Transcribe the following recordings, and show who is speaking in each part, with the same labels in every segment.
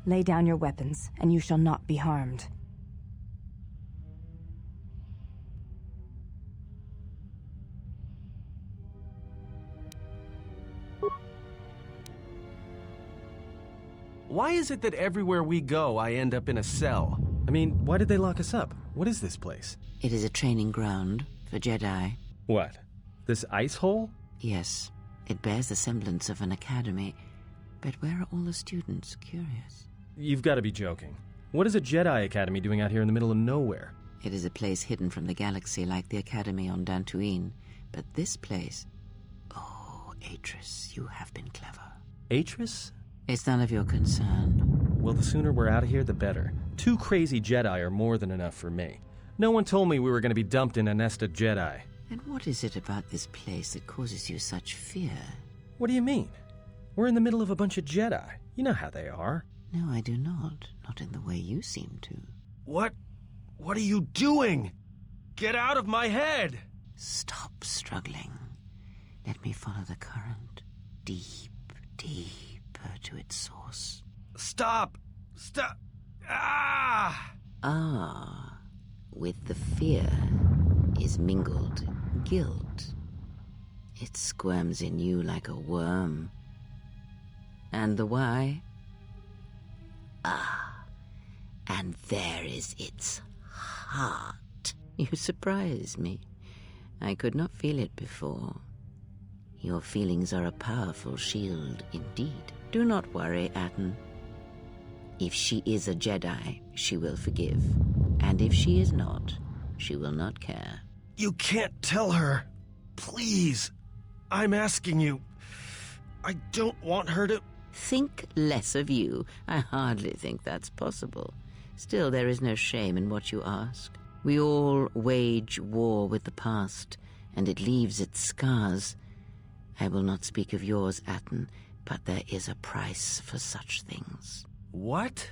Speaker 1: Lay down your weapons, and you shall not be harmed.
Speaker 2: Why is it that everywhere we go, I end up in a cell? I mean, why did they lock us up? What is this place?
Speaker 3: It is a training ground for Jedi.
Speaker 2: What? This ice hole?
Speaker 3: Yes, it bears the semblance of an academy. But where are all the students? Curious.
Speaker 2: You've got to be joking. What is a Jedi Academy doing out here in the middle of nowhere?
Speaker 3: It is a place hidden from the galaxy like the academy on Dantooine. But this place... Oh, Atris, you have been clever.
Speaker 2: Atris?
Speaker 3: It's none of your concern.
Speaker 2: Well, the sooner we're out of here, the better. 2 crazy Jedi are more than enough for me. No one told me we were going to be dumped in a nest of Jedi.
Speaker 3: And what is it about this place that causes you such fear?
Speaker 2: What do you mean? We're in the middle of a bunch of Jedi. You know how they are.
Speaker 3: No, I do not. Not in the way you seem to.
Speaker 2: What are you doing? Get out of my head!
Speaker 3: Stop struggling. Let me follow the current. Deep, deeper to its source.
Speaker 2: Stop! Ah!
Speaker 3: Ah, with the fear is mingled guilt. It squirms in you like a worm. And the why? Ah, and there is its heart. You surprise me. I could not feel it before. Your feelings are a powerful shield indeed. Do not worry, Atten. If she is a Jedi, she will forgive. And if she is not, she will not care.
Speaker 2: You can't tell her. Please. I'm asking you. I don't want her to...
Speaker 3: Think less of you. I hardly think that's possible. Still, there is no shame in what you ask. We all wage war with the past, and it leaves its scars. I will not speak of yours, Atten, but there is a price for such things.
Speaker 2: What?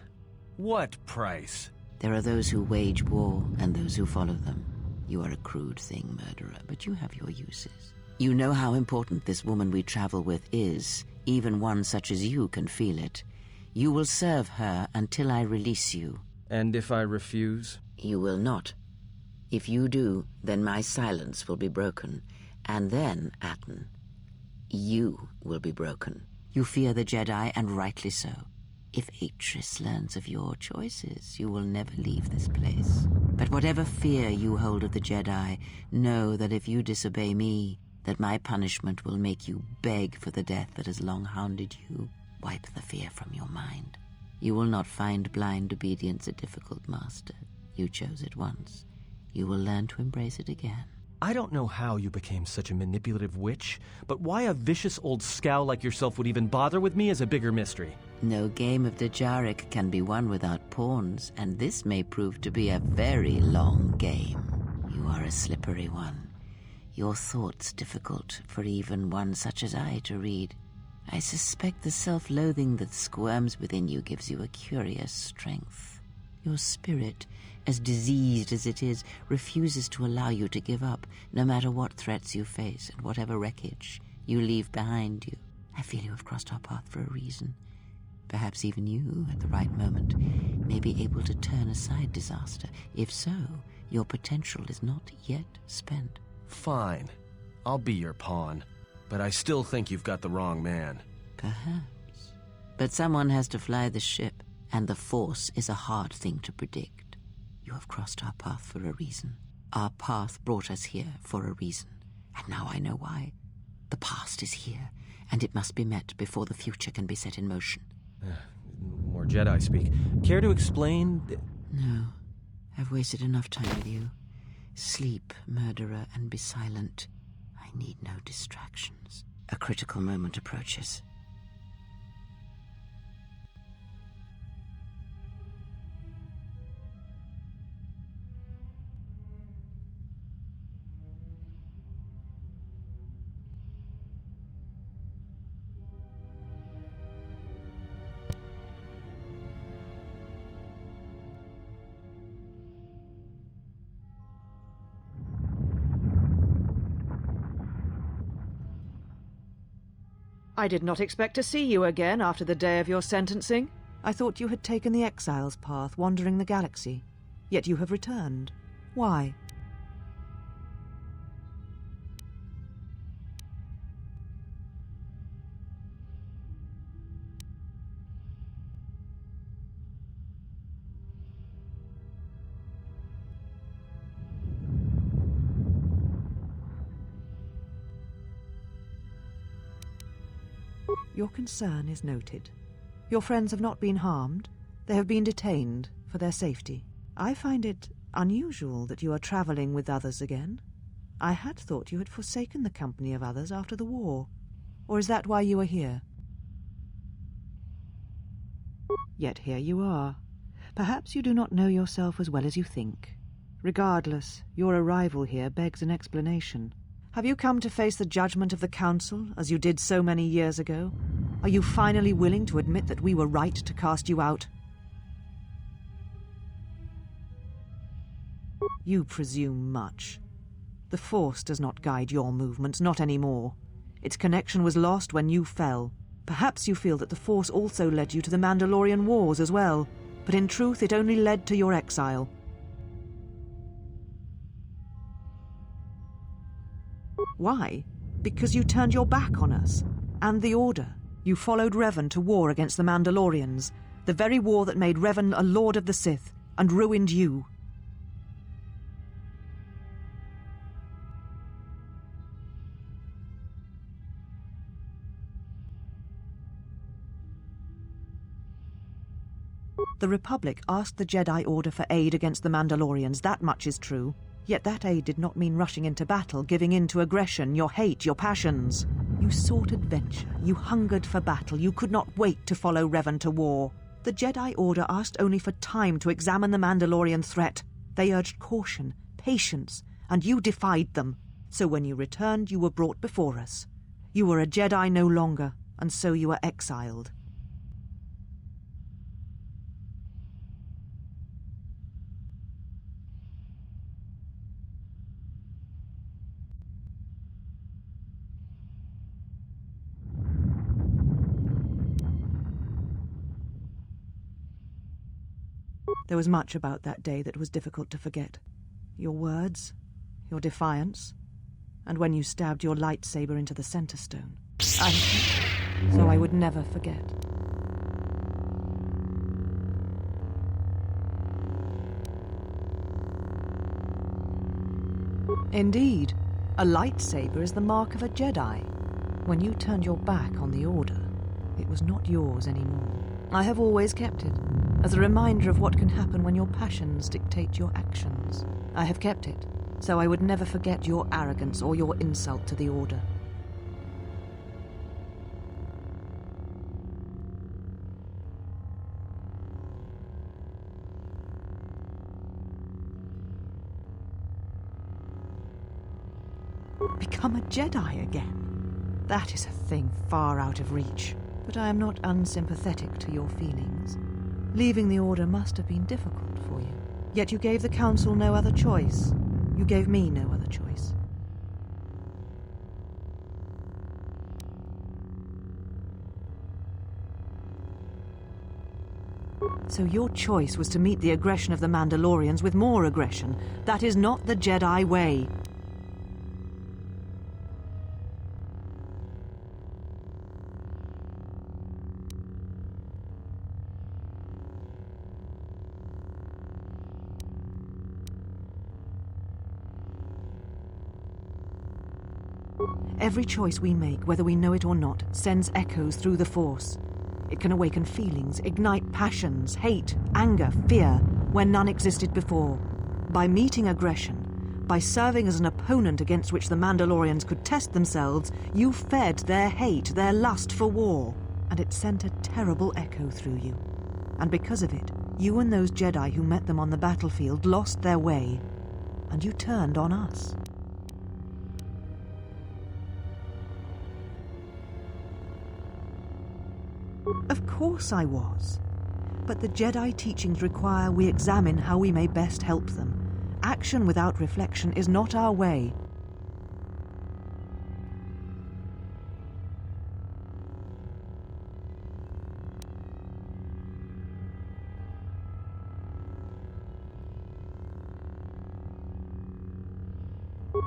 Speaker 2: What price?
Speaker 3: There are those who wage war and those who follow them. You are a crude thing, murderer, but you have your uses. You know how important this woman we travel with is. Even one such as you can feel it. You will serve her until I release you.
Speaker 2: And if I refuse?
Speaker 3: You will not. If you do, then my silence will be broken. And then, Atten, you will be broken. You fear the Jedi, and rightly so. If Atris learns of your choices, you will never leave this place. But whatever fear you hold of the Jedi, know that if you disobey me, that my punishment will make you beg for the death that has long hounded you. Wipe the fear from your mind. You will not find blind obedience a difficult master. You chose it once. You will learn to embrace it again.
Speaker 2: I don't know how you became such a manipulative witch, but why a vicious old scowl like yourself would even bother with me is a bigger mystery.
Speaker 3: No game of Djarik can be won without pawns, and this may prove to be a very long game. You are a slippery one. Your thoughts difficult for even one such as I to read. I suspect the self-loathing that squirms within you gives you a curious strength. Your spirit, as diseased as it is, refuses to allow you to give up, no matter what threats you face and whatever wreckage you leave behind you. I feel you have crossed our path for a reason. Perhaps even you, at the right moment, may be able to turn aside disaster. If so, your potential is not yet spent.
Speaker 2: Fine. I'll be your pawn. But I still think you've got the wrong man.
Speaker 3: Perhaps. But someone has to fly the ship, and the Force is a hard thing to predict. You have crossed our path for a reason. Our path brought us here for a reason. And now I know why. The past is here, and it must be met before the future can be set in motion.
Speaker 2: More Jedi speak. Care to explain?
Speaker 3: No. I've wasted enough time with you. Sleep, murderer, and be silent. I need no distractions. A critical moment approaches.
Speaker 4: I did not expect to see you again after the day of your sentencing. I thought you had taken the exile's path, wandering the galaxy. Yet you have returned. Why? Your concern is noted. Your friends have not been harmed. They have been detained for their safety. I find it unusual that you are traveling with others again. I had thought you had forsaken the company of others after the war. Or is that why you are here? Yet here you are. Perhaps you do not know yourself as well as you think. Regardless, your arrival here begs an explanation. Have you come to face the judgment of the Council, as you did so many years ago? Are you finally willing to admit that we were right to cast you out? You presume much. The Force does not guide your movements, not anymore. Its connection was lost when you fell. Perhaps you feel that the Force also led you to the Mandalorian Wars as well, but in truth it only led to your exile. Why? Because you turned your back on us, and the Order. You followed Revan to war against the Mandalorians, the very war that made Revan a Lord of the Sith, and ruined you. The Republic asked the Jedi Order for aid against the Mandalorians, that much is true. Yet that aid did not mean rushing into battle, giving in to aggression, your hate, your passions. You sought adventure, you hungered for battle, you could not wait to follow Revan to war. The Jedi Order asked only for time to examine the Mandalorian threat. They urged caution, patience, and you defied them. So when you returned, you were brought before us. You were a Jedi no longer, and so you were exiled. There was much about that day that was difficult to forget. Your words, your defiance, and when you stabbed your lightsaber into the center stone. So I would never forget. Indeed, a lightsaber is the mark of a Jedi. When you turned your back on the Order, it was not yours anymore. I have always kept it, as a reminder of what can happen when your passions dictate your actions. I have kept it, so I would never forget your arrogance or your insult to the Order. Become a Jedi again? That is a thing far out of reach. But I am not unsympathetic to your feelings. Leaving the Order must have been difficult for you. Yet you gave the Council no other choice. You gave me no other choice. So your choice was to meet the aggression of the Mandalorians with more aggression. That is not the Jedi way. Every choice we make, whether we know it or not, sends echoes through the Force. It can awaken feelings, ignite passions, hate, anger, fear, where none existed before. By meeting aggression, by serving as an opponent against which the Mandalorians could test themselves, you fed their hate, their lust for war, and it sent a terrible echo through you. And because of it, you and those Jedi who met them on the battlefield lost their way, and you turned on us. Of course I was. But the Jedi teachings require we examine how we may best help them. Action without reflection is not our way.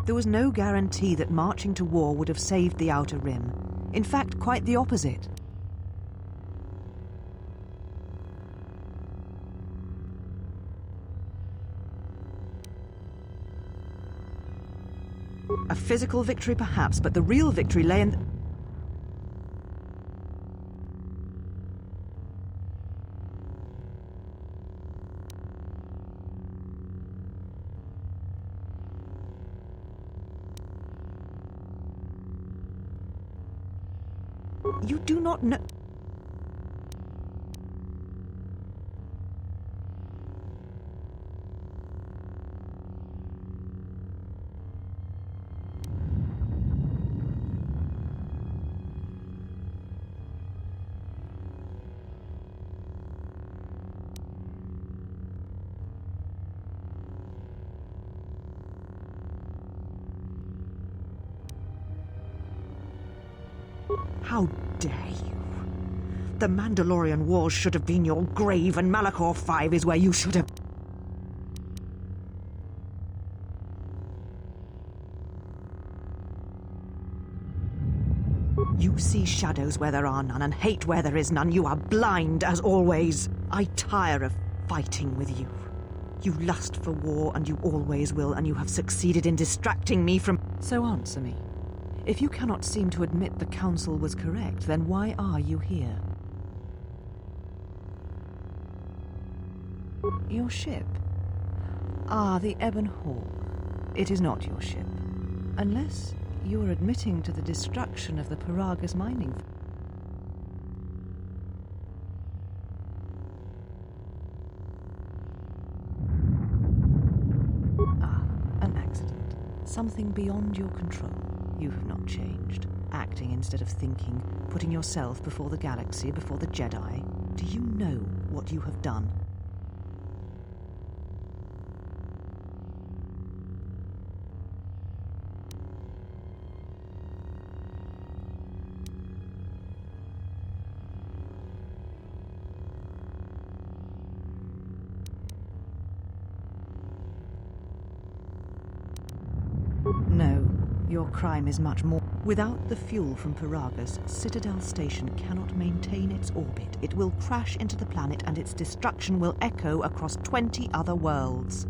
Speaker 4: There was no guarantee that marching to war would have saved the Outer Rim. In fact, quite the opposite. A physical victory perhaps, but the real victory lay in... You do not know... How dare you? The Mandalorian Wars should have been your grave, and Malachor 5 is where you should have... You see shadows where there are none, and hate where there is none. You are blind, as always. I tire of fighting with you. You lust for war, and you always will, and you have succeeded in distracting me from... So answer me. If you cannot seem to admit the Council was correct, then why are you here? Your ship? Ah, the Ebon Hawk. It is not your ship. Unless you are admitting to the destruction of the Paragas mining. Ah, an accident. Something beyond your control. You have not changed. Acting instead of thinking, putting yourself before the galaxy, before the Jedi. Do you know what you have done? No. Your crime is much more. Without the fuel from Paragas, Citadel Station cannot maintain its orbit. It will crash into the planet and its destruction will echo across 20 other worlds.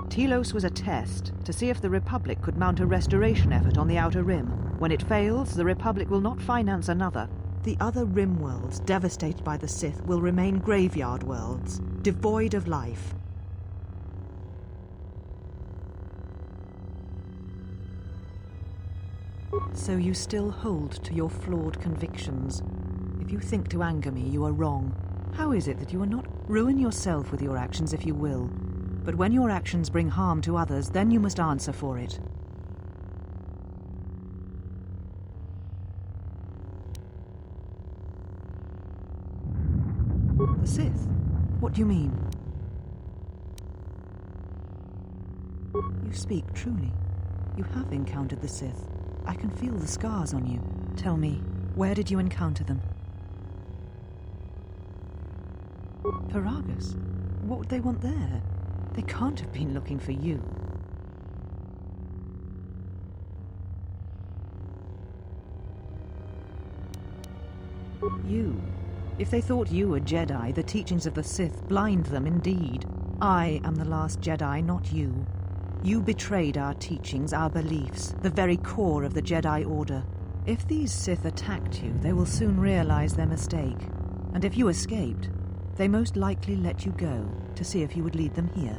Speaker 4: Telos was a test to see if the Republic could mount a restoration effort on the Outer Rim. When it fails, the Republic will not finance another. The other Rim worlds, devastated by the Sith, will remain graveyard worlds, devoid of life. So you still hold to your flawed convictions. If you think to anger me, you are wrong. How is it that you are not... Ruin yourself with your actions if you will. But when your actions bring harm to others, then you must answer for it. The Sith? What do you mean? You speak truly. You have encountered the Sith. I can feel the scars on you. Tell me, where did you encounter them? Paragas? What would they want there? They can't have been looking for you. You. If they thought you were Jedi, the teachings of the Sith blind them indeed. I am the last Jedi, not you. You betrayed our teachings, our beliefs, the very core of the Jedi Order. If these Sith attacked you, they will soon realize their mistake. And if you escaped, they most likely let you go to see if you would lead them here.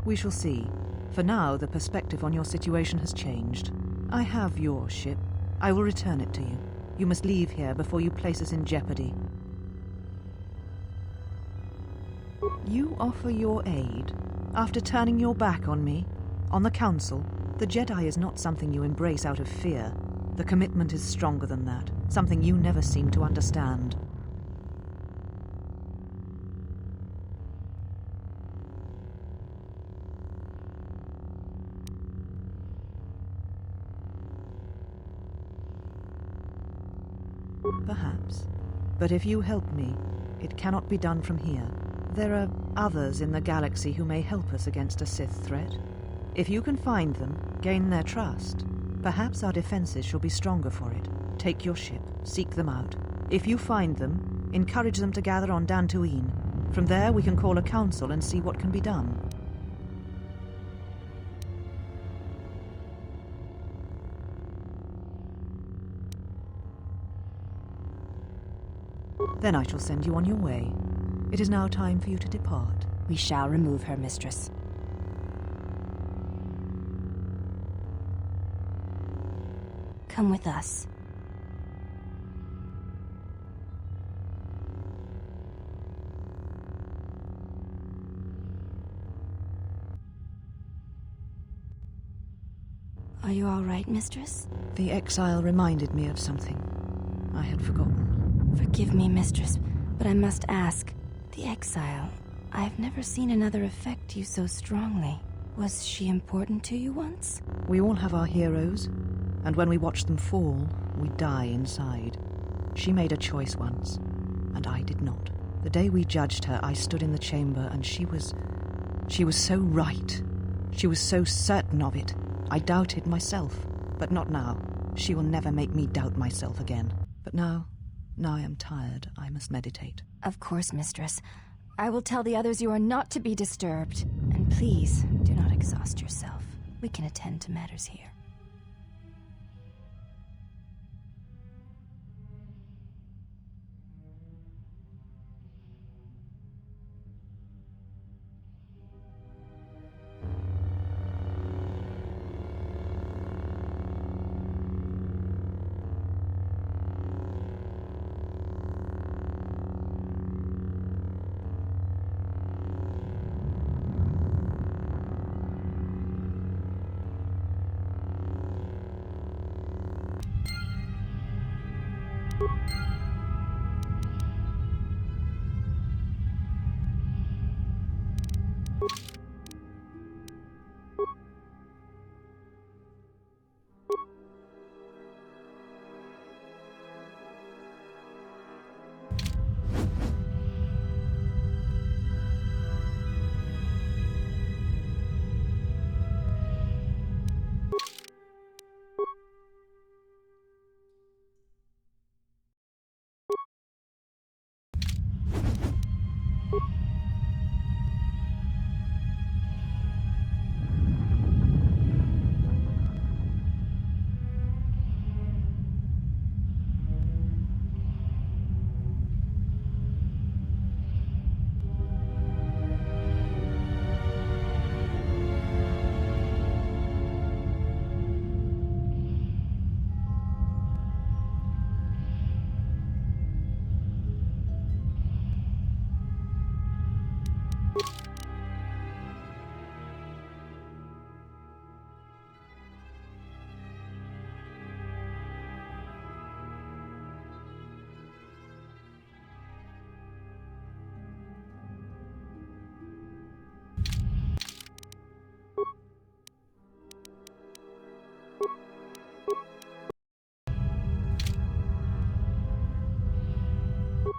Speaker 4: We shall see. For now, the perspective on your situation has changed. I have your ship. I will return it to you. You must leave here before you place us in jeopardy. You offer your aid after turning your back on me, on the Council. The Jedi is not something you embrace out of fear. The commitment is stronger than that, something you never seem to understand. Perhaps. But if you help me, it cannot be done from here. There are others in the galaxy who may help us against a Sith threat. If you can find them, gain their trust, perhaps our defenses shall be stronger for it. Take your ship, seek them out. If you find them, encourage them to gather on Dantooine. From there we can call a council and see what can be done. Then I shall send you on your way. It is now time for you to depart.
Speaker 1: We shall remove her, mistress. Come with us. Are you all right, mistress?
Speaker 4: The exile reminded me of something I had forgotten.
Speaker 1: Forgive me, mistress, but I must ask. The exile. I have never seen another affect you so strongly. Was she important to you once?
Speaker 4: We all have our heroes, and when we watch them fall, we die inside. She made a choice once, and I did not. The day we judged her, I stood in the chamber, and she was so right. She was so certain of it. I doubted myself, but not now. She will never make me doubt myself again. But now I am tired. I must meditate.
Speaker 1: Of course, mistress. I will tell the others you are not to be disturbed. And please, do not exhaust yourself. We can attend to matters here.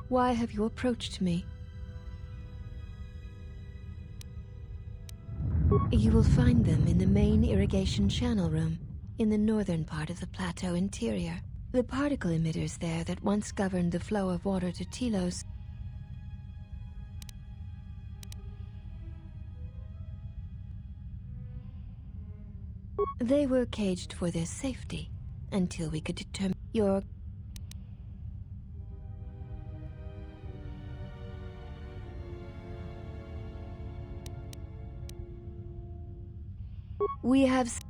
Speaker 5: Why have you approached me? You will find them in the main irrigation channel room, in the northern part of the plateau interior. The particle emitters there that once governed the flow of water to Telos they were caged for their safety until we could determine your... We have...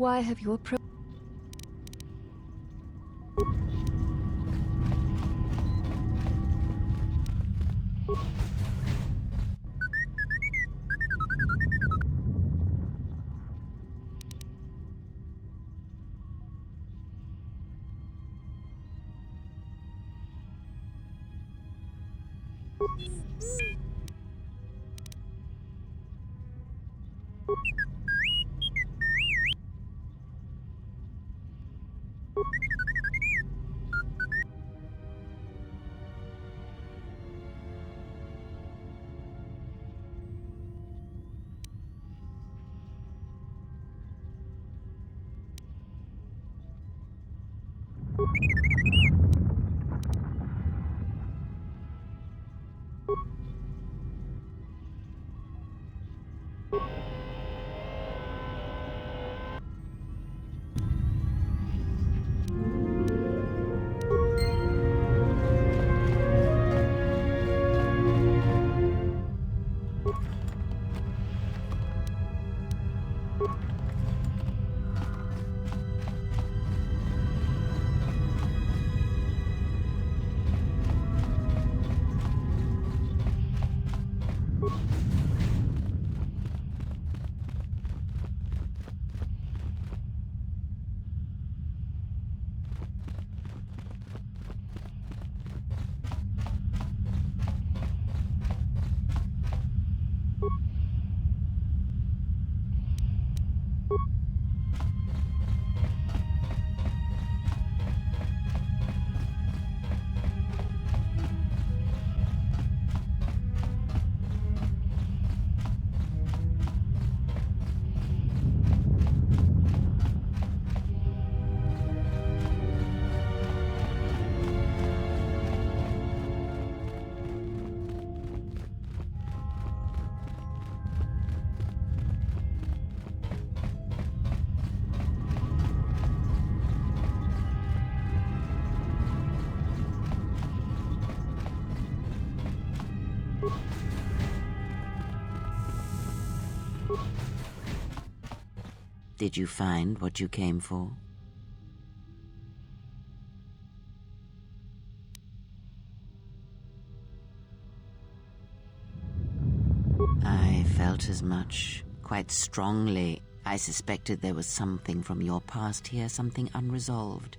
Speaker 5: Why have you approached?
Speaker 3: Did you find what you came for? I felt as much, quite strongly. I suspected there was something from your past here, something unresolved.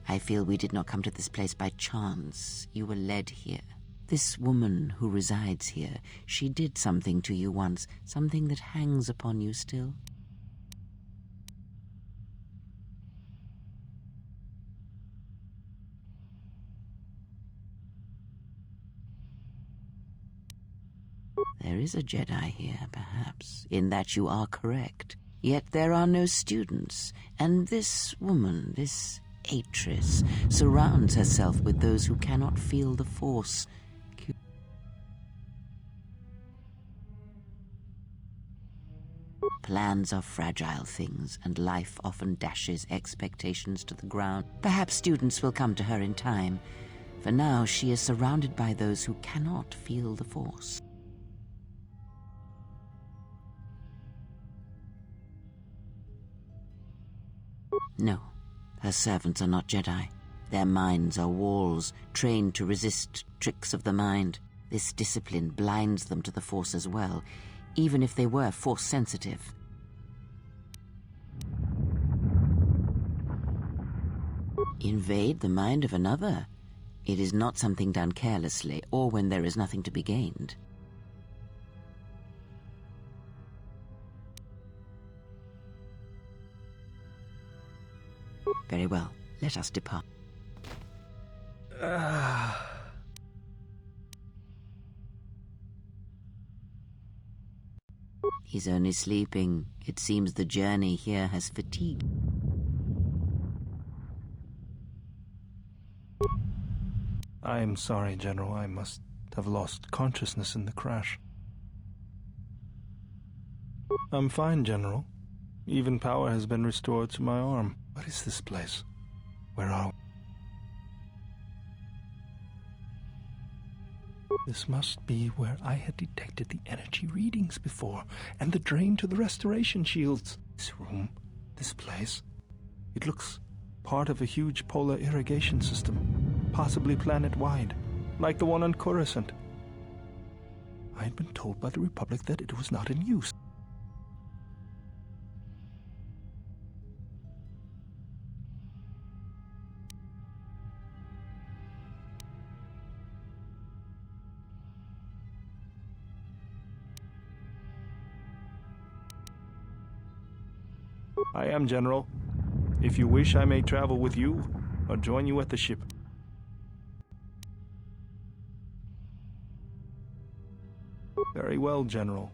Speaker 3: I feel we did not come to this place by chance. You were led here. This woman who resides here, she did something to you once, something that hangs upon you still. There is a Jedi here, perhaps, in that you are correct. Yet there are no students, and this woman, this Atress, surrounds herself with those who cannot feel the Force. Plans are fragile things, and life often dashes expectations to the ground. Perhaps students will come to her in time. For now, she is surrounded by those who cannot feel the Force. No, her servants are not Jedi. Their minds are walls, trained to resist tricks of the mind. This discipline blinds them to the Force as well, even if they were Force-sensitive. Invade the mind of another? It is not something done carelessly, or when there is nothing to be gained. Very well, let us depart. He's only sleeping. It seems the journey here has fatigued.
Speaker 6: I'm sorry, General. I must have lost consciousness in the crash. I'm fine, General. Even power has been restored to my arm. What is this place? Where are we? This must be where I had detected the energy readings before, and the drain to the restoration shields. This place, it looks part of a huge polar irrigation system, possibly planet-wide, like the one on Coruscant. I had been told by the Republic that it was not in use. I am, General. If you wish, I may travel with you or join you at the ship. Very well, General.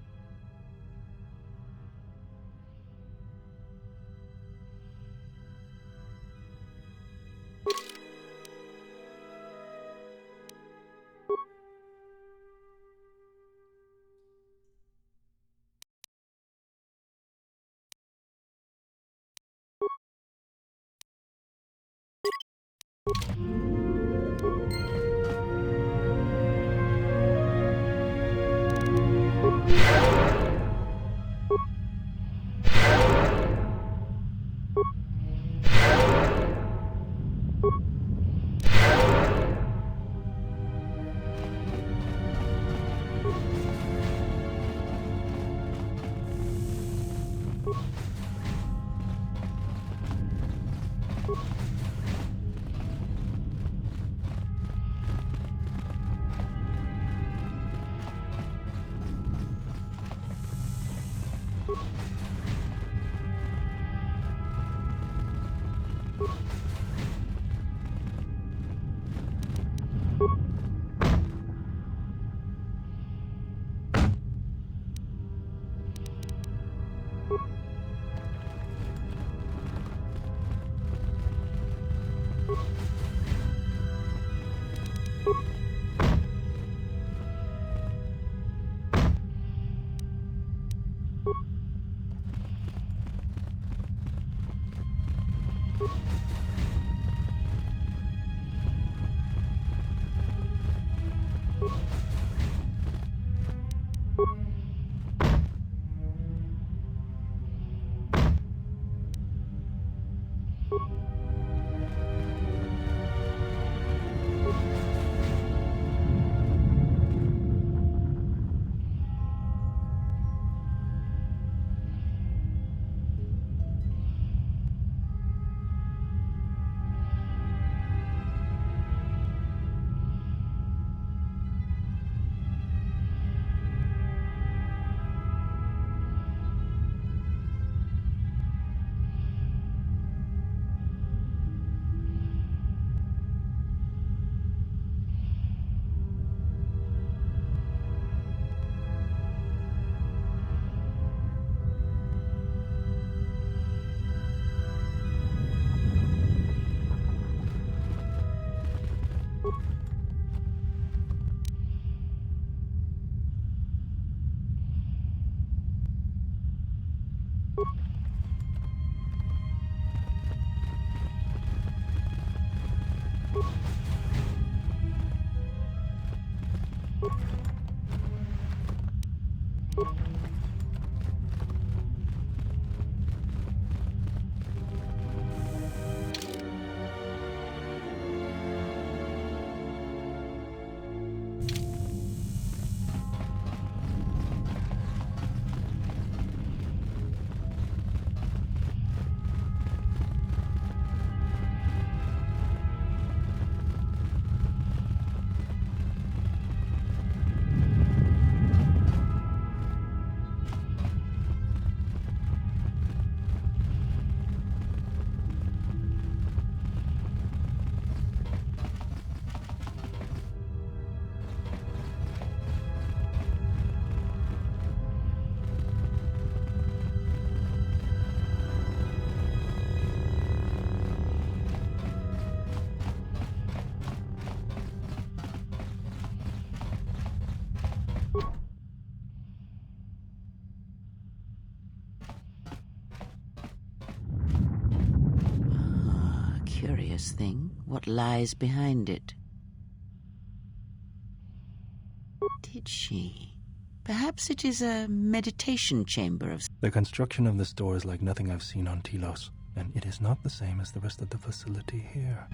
Speaker 3: Curious thing, what lies behind it? Did she? Perhaps it is a meditation chamber of...
Speaker 6: The construction of this door is like nothing I've seen on Telos, and it is not the same as the rest of the facility here.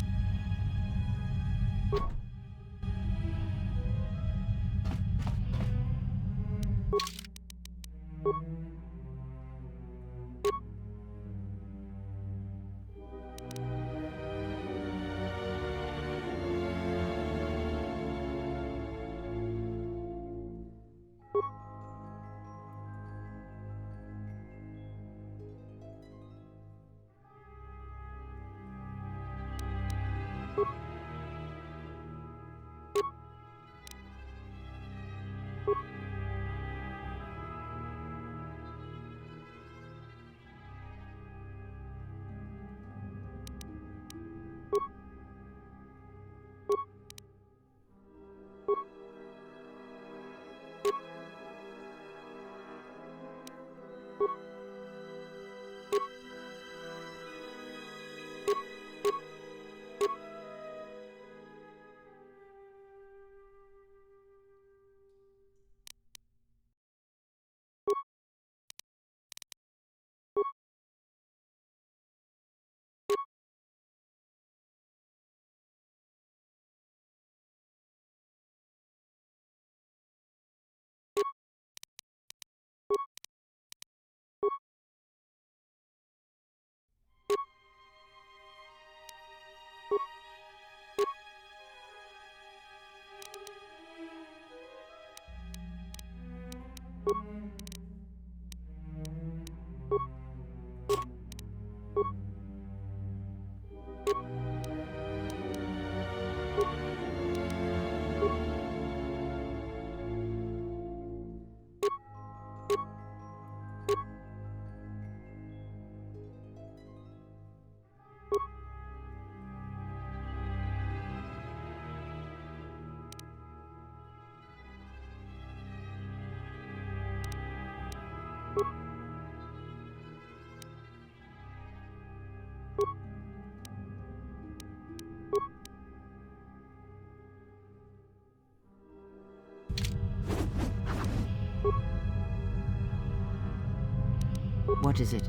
Speaker 3: What is it?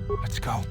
Speaker 6: Let's go.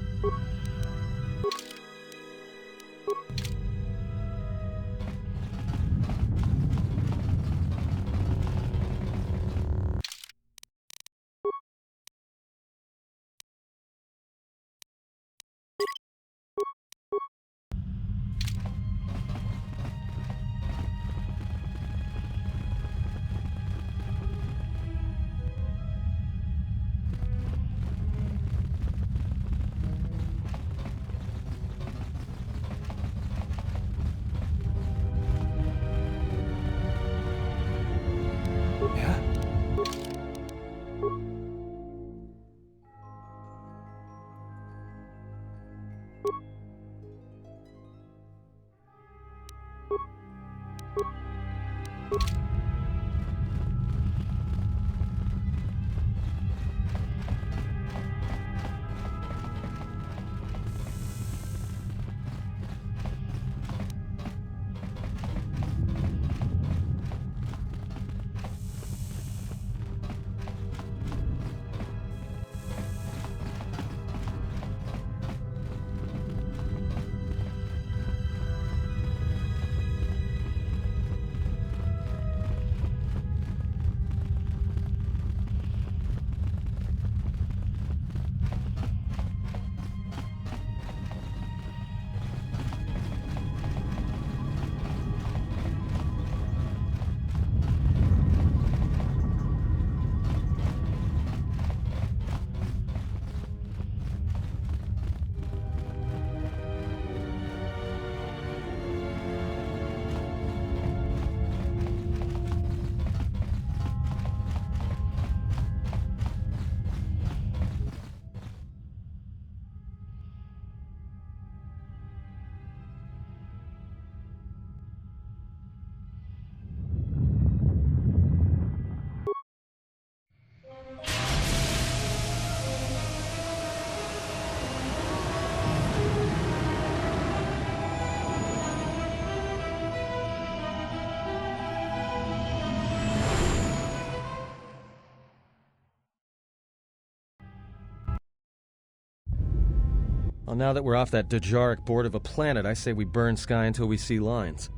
Speaker 2: Well, now that we're off that Dajaric board of a planet, I say we burn sky until we see lines.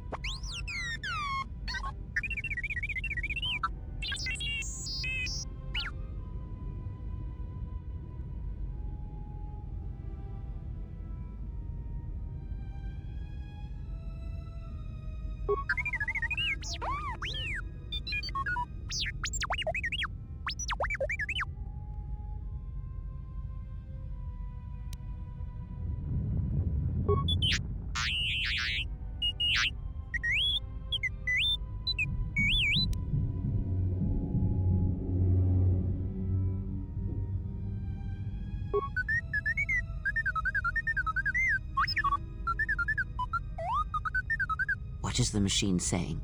Speaker 3: What is the machine saying?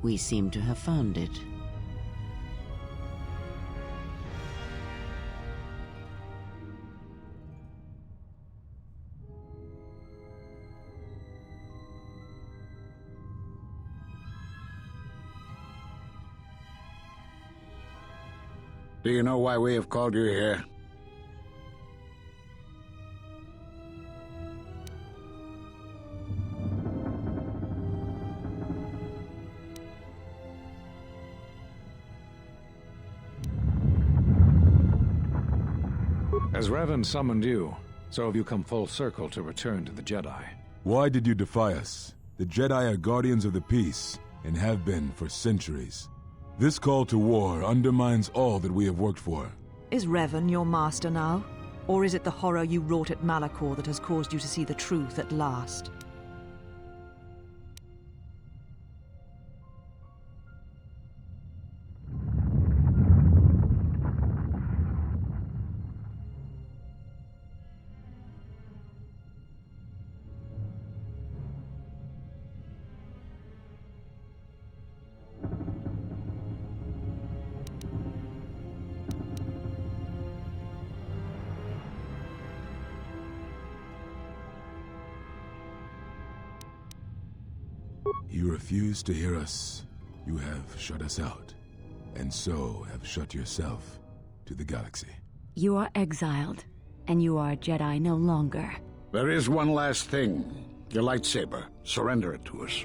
Speaker 3: We seem to have found it.
Speaker 7: Do you know why we have called you here?
Speaker 8: As Revan summoned you, so have you come full circle to return to the Jedi.
Speaker 9: Why did you defy us? The Jedi are guardians of the peace, and have been for centuries. This call to war undermines all that we have worked for.
Speaker 4: Is Revan your master now? Or is it the horror you wrought at Malachor that has caused you to see the truth at last?
Speaker 9: You refuse to hear us. You have shut us out, and so have shut yourself to the galaxy.
Speaker 1: You are exiled, and you are a Jedi no longer.
Speaker 7: There is one last thing. Your lightsaber. Surrender it to us.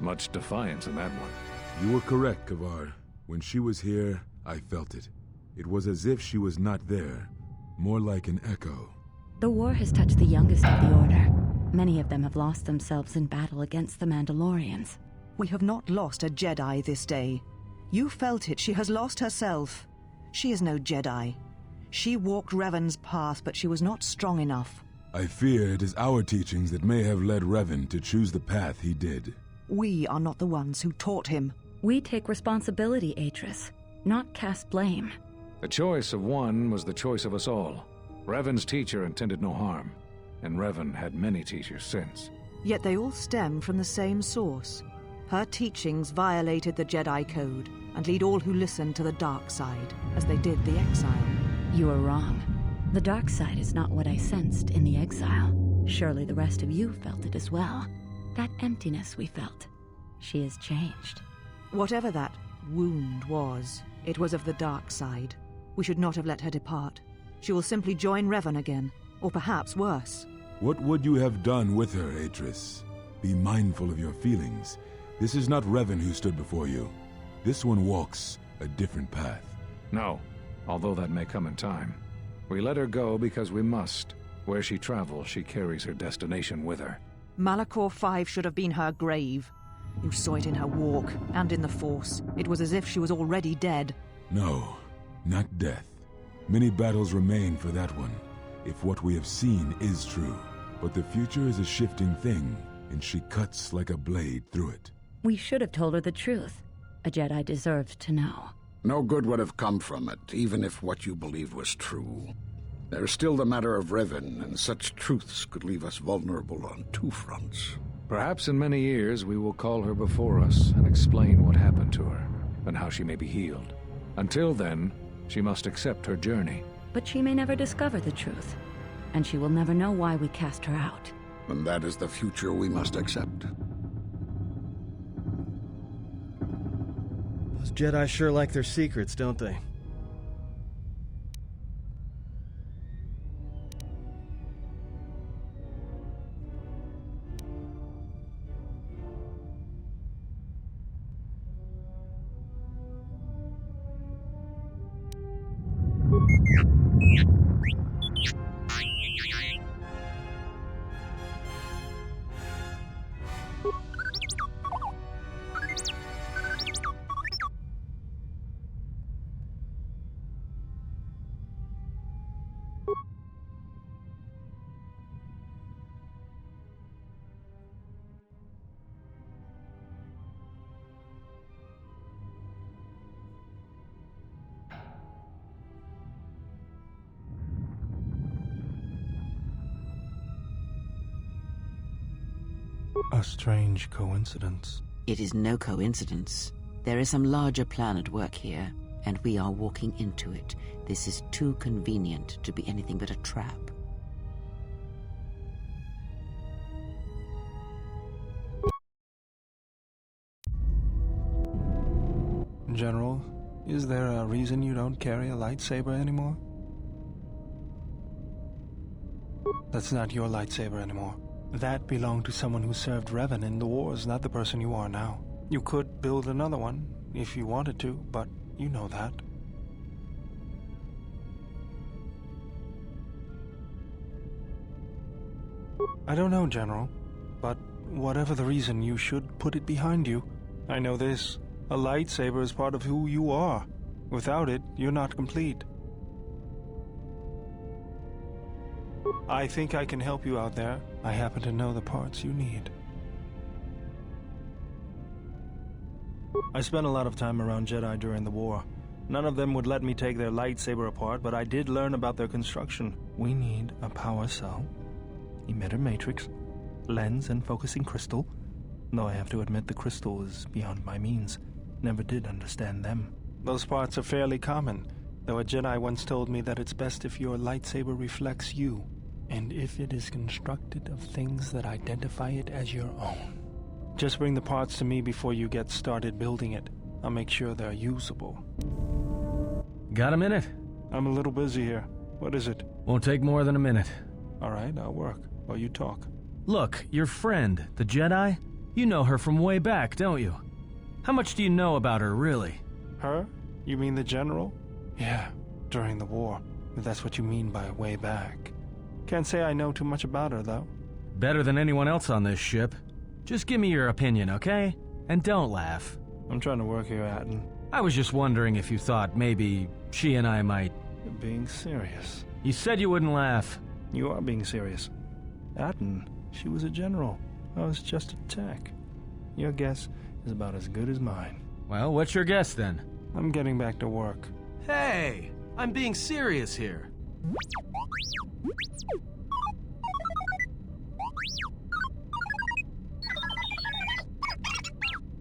Speaker 8: Much defiance in that one.
Speaker 9: You were correct, Kavar. When she was here, I felt it. It was as if she was not there, more like an echo.
Speaker 1: The war has touched the youngest of the Order. Many of them have lost themselves in battle against the Mandalorians.
Speaker 4: We have not lost a Jedi this day. You felt it. She has lost herself. She is no Jedi. She walked Revan's path, but she was not strong enough.
Speaker 9: I fear it is our teachings that may have led Revan to choose the path he did.
Speaker 4: We are not the ones who taught him.
Speaker 1: We take responsibility, Atris, not cast blame.
Speaker 8: The choice of one was the choice of us all. Revan's teacher intended no harm, and Revan had many teachers since.
Speaker 4: Yet they all stem from the same source. Her teachings violated the Jedi Code and lead all who listen to the dark side, as they did the exile.
Speaker 1: You are wrong. The dark side is not what I sensed in the exile. Surely the rest of you felt it as well. That emptiness we felt. She has changed.
Speaker 4: Whatever that wound was, it was of the dark side. We should not have let her depart. She will simply join Revan again, or perhaps worse.
Speaker 9: What would you have done with her, Atris? Be mindful of your feelings. This is not Revan who stood before you. This one walks a different path.
Speaker 8: No, although that may come in time. We let her go because we must. Where she travels, she carries her destination with her.
Speaker 4: Malachor 5 should have been her grave. You saw it in her walk, and in the Force. It was as if she was already dead.
Speaker 9: No, not death. Many battles remain for that one, if what we have seen is true. But the future is a shifting thing, and she cuts like a blade through it.
Speaker 1: We should have told her the truth. A Jedi deserved to know.
Speaker 7: No good would have come from it, even if what you believed was true. There's still the matter of Revan, and such truths could leave us vulnerable on two fronts.
Speaker 8: Perhaps in many years we will call her before us and explain what happened to her, and how she may be healed. Until then, she must accept her journey.
Speaker 10: But she may never discover the truth, and she will never know why we cast her out.
Speaker 7: And that is the future we must accept.
Speaker 2: Those Jedi sure like their secrets, don't they?
Speaker 6: A strange coincidence.
Speaker 3: It is no coincidence. There is some larger plan at work here, and we are walking into it. This is too convenient to be anything but a trap.
Speaker 6: General, is there a reason you don't carry a lightsaber anymore? That's not your lightsaber anymore. That belonged to someone who served Revan in the wars, not the person you are now. You could build another one, if you wanted to, but you know that. I don't know, General, but whatever the reason, you should put it behind you. I know this. A lightsaber is part of who you are. Without it, you're not complete. I think I can help you out there. I happen to know the parts you need. I spent a lot of time around Jedi during the war. None of them would let me take their lightsaber apart, but I did learn about their construction. We need a power cell, emitter matrix, lens and focusing crystal. Though I have to admit the crystal is beyond my means. Never did understand them. Those parts are fairly common, though a Jedi once told me that it's best if your lightsaber reflects you, and if it is constructed of things that identify it as your own. Just bring the parts to me before you get started building it. I'll make sure they're usable.
Speaker 2: Got a minute?
Speaker 6: I'm a little busy here. What is it?
Speaker 2: Won't take more than a minute.
Speaker 6: All right, I'll work while you talk.
Speaker 2: Look, your friend, the Jedi, you know her from way back, don't you? How much do you know about her, really?
Speaker 6: Her? You mean the General? Yeah, during the war. If that's what you mean by way back. Can't say I know too much about her, though.
Speaker 2: Better than anyone else on this ship. Just give me your opinion, okay? And don't laugh.
Speaker 6: I'm trying to work here, Atten.
Speaker 2: I was just wondering if you thought maybe she and I might...
Speaker 6: You're being serious.
Speaker 2: You said you wouldn't laugh.
Speaker 6: You are being serious. Atten, she was a general. I was just a tech. Your guess is about as good as mine.
Speaker 2: Well, what's your guess then?
Speaker 6: I'm getting back to work.
Speaker 2: Hey! I'm being serious here.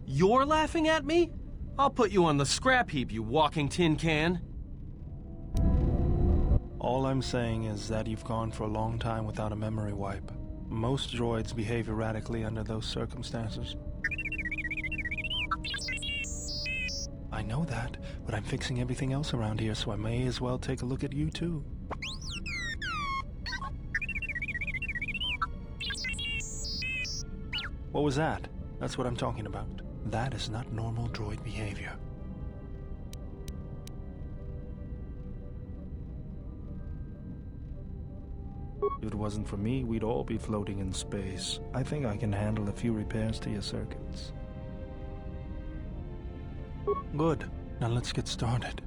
Speaker 2: You're laughing at me? I'll put you on the scrap heap, you walking tin can.
Speaker 6: All I'm saying is that you've gone for a long time without a memory wipe. Most droids behave erratically under those circumstances. I know that, but I'm fixing everything else around here, so I may as well take a look at you too. What was that? That's what I'm talking about. That is not normal droid behavior. If it wasn't for me, we'd all be floating in space. I think I can handle a few repairs to your circuits. Good. Now let's get started.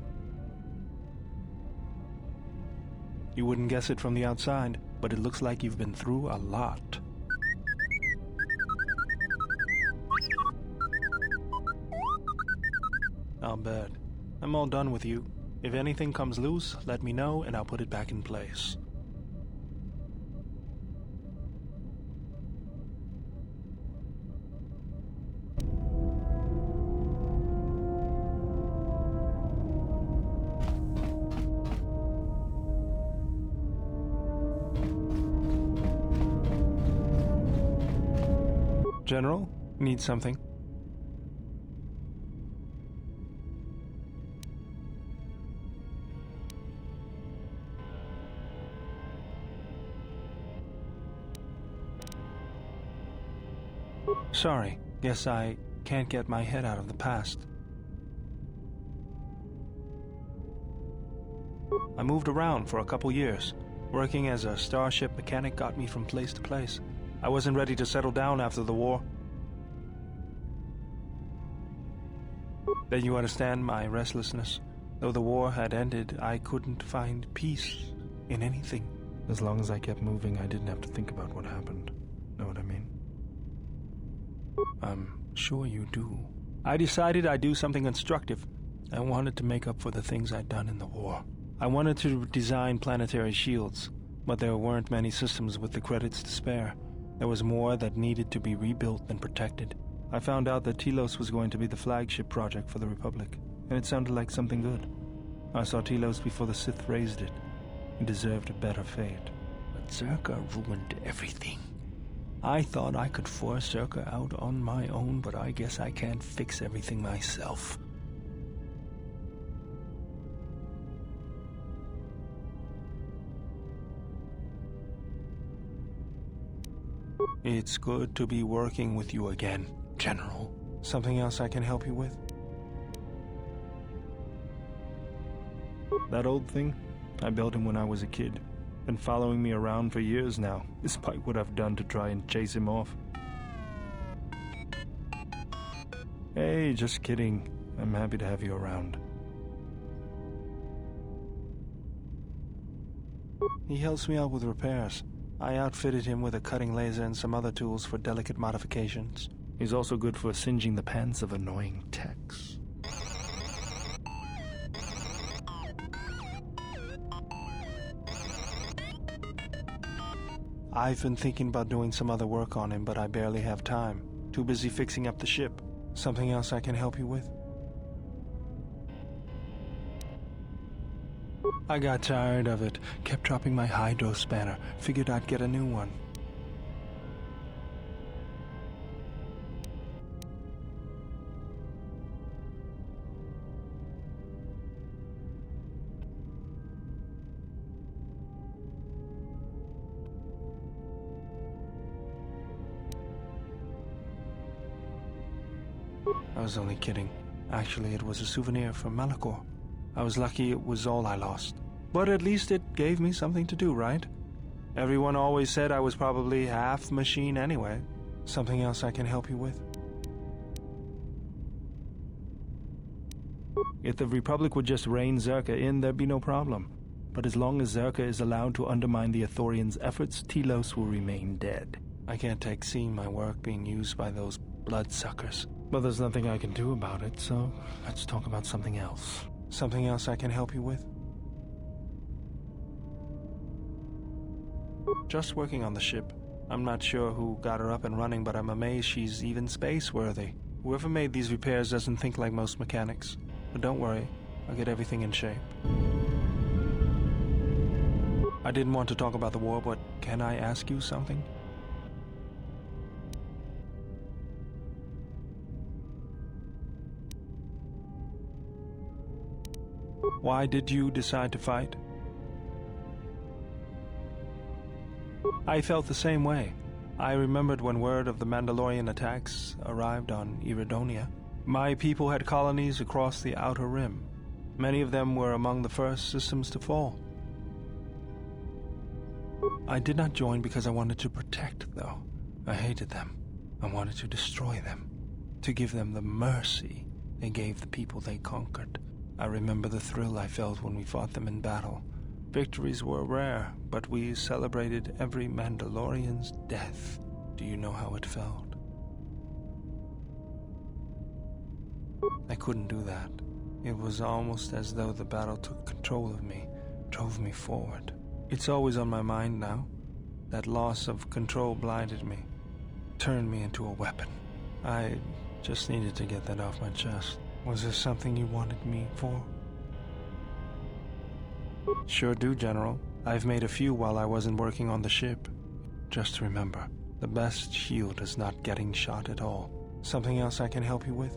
Speaker 6: You wouldn't guess it from the outside, but it looks like you've been through a lot. I'll bet. I'm all done with you. If anything comes loose, let me know and I'll put it back in place. General, need something? Sorry, guess I can't get my head out of the past. I moved around for a couple years. Working as a starship mechanic got me from place to place. I wasn't ready to settle down after the war. Then you understand my restlessness. Though the war had ended, I couldn't find peace in anything. As long as I kept moving, I didn't have to think about what happened. Know what I mean? I'm sure you do. I decided I'd do something constructive. I wanted to make up for the things I'd done in the war. I wanted to design planetary shields, but there weren't many systems with the credits to spare. There was more that needed to be rebuilt and protected. I found out that Telos was going to be the flagship project for the Republic, and it sounded like something good. I saw Telos before the Sith raised it. It deserved a better fate. But Zerka ruined everything. I thought I could force Zerka out on my own, but I guess I can't fix everything myself. It's good to be working with you again, General. Something else I can help you with? That old thing? I built him when I was a kid. Been following me around for years now, despite what I've done to try and chase him off. Hey, just kidding. I'm happy to have you around. He helps me out with repairs. I outfitted him with a cutting laser and some other tools for delicate modifications. He's also good for singeing the pants of annoying techs. I've been thinking about doing some other work on him, but I barely have time. Too busy fixing up the ship. Something else I can help you with? I got tired of it. Kept dropping my hydro spanner. Figured I'd get a new one. I was only kidding. Actually, it was a souvenir from Malachor. I was lucky it was all I lost. But at least it gave me something to do, right? Everyone always said I was probably half machine anyway. Something else I can help you with? If the Republic would just rein Zerka in, there'd be no problem. But as long as Zerka is allowed to undermine the Ithorians' efforts, Telos will remain dead. I can't take seeing my work being used by those bloodsuckers. But there's nothing I can do about it, so let's talk about something else. Something else I can help you with? Just working on the ship. I'm not sure who got her up and running, but I'm amazed she's even space-worthy. Whoever made these repairs doesn't think like most mechanics. But don't worry, I'll get everything in shape. I didn't want to talk about the war, but can I ask you something? Why did you decide to fight? I felt the same way. I remembered when word of the Mandalorian attacks arrived on Iridonia. My people had colonies across the Outer Rim. Many of them were among the first systems to fall. I did not join because I wanted to protect, though. I hated them. I wanted to destroy them. To give them the mercy they gave the people they conquered. I remember the thrill I felt when we fought them in battle. Victories were rare, but we celebrated every Mandalorian's death. Do you know how it felt? I couldn't do that. It was almost as though the battle took control of me, drove me forward. It's always on my mind now. That loss of control blinded me, turned me into a weapon. I just needed to get that off my chest. Was there something you wanted me for? Sure do, General. I've made a few while I wasn't working on the ship. Just remember, the best shield is not getting shot at all. Something else I can help you with?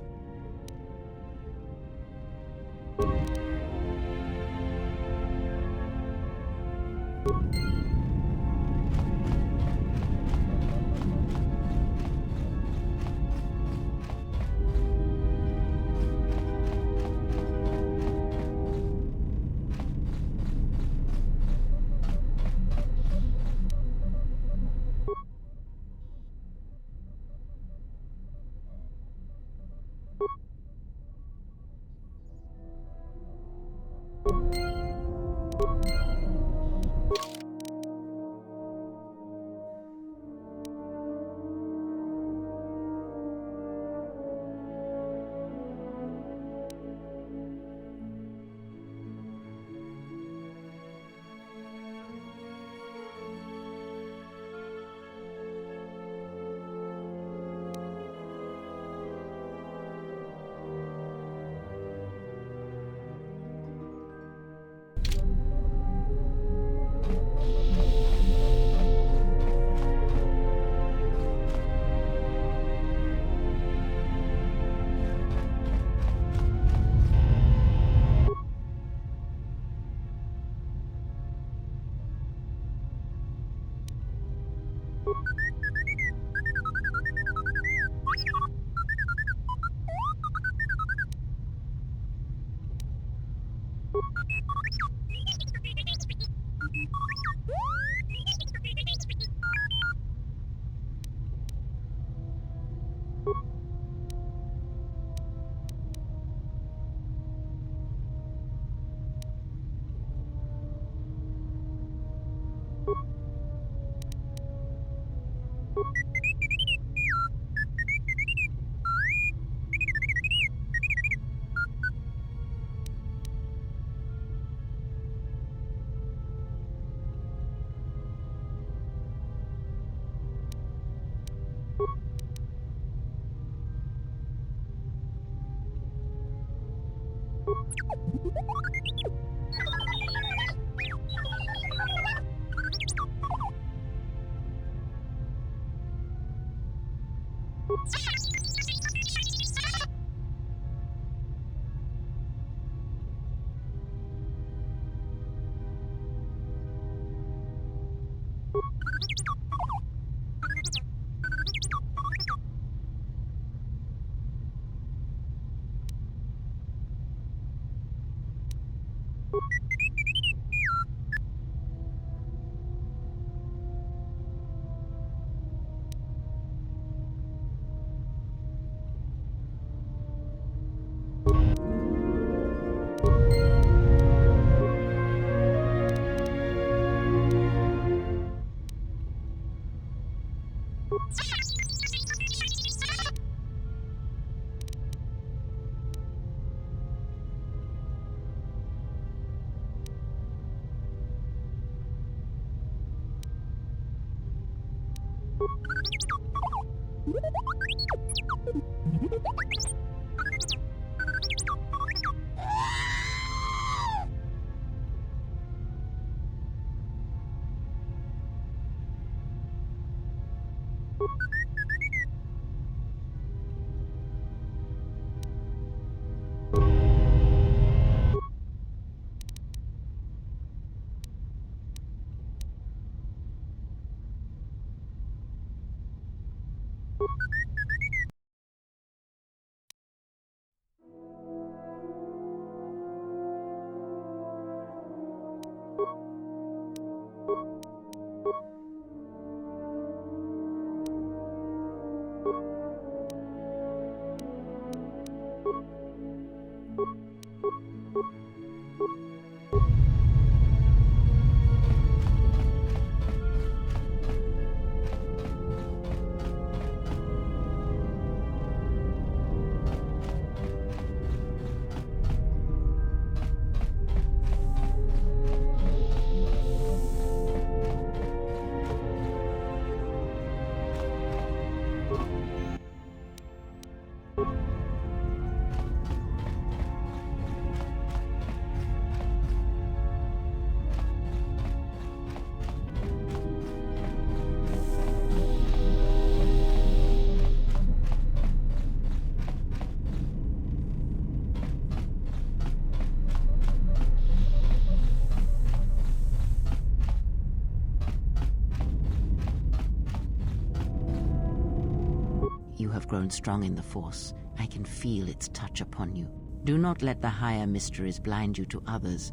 Speaker 3: You have grown strong in the Force. I can feel its touch upon you. Do not let the higher mysteries blind you to others.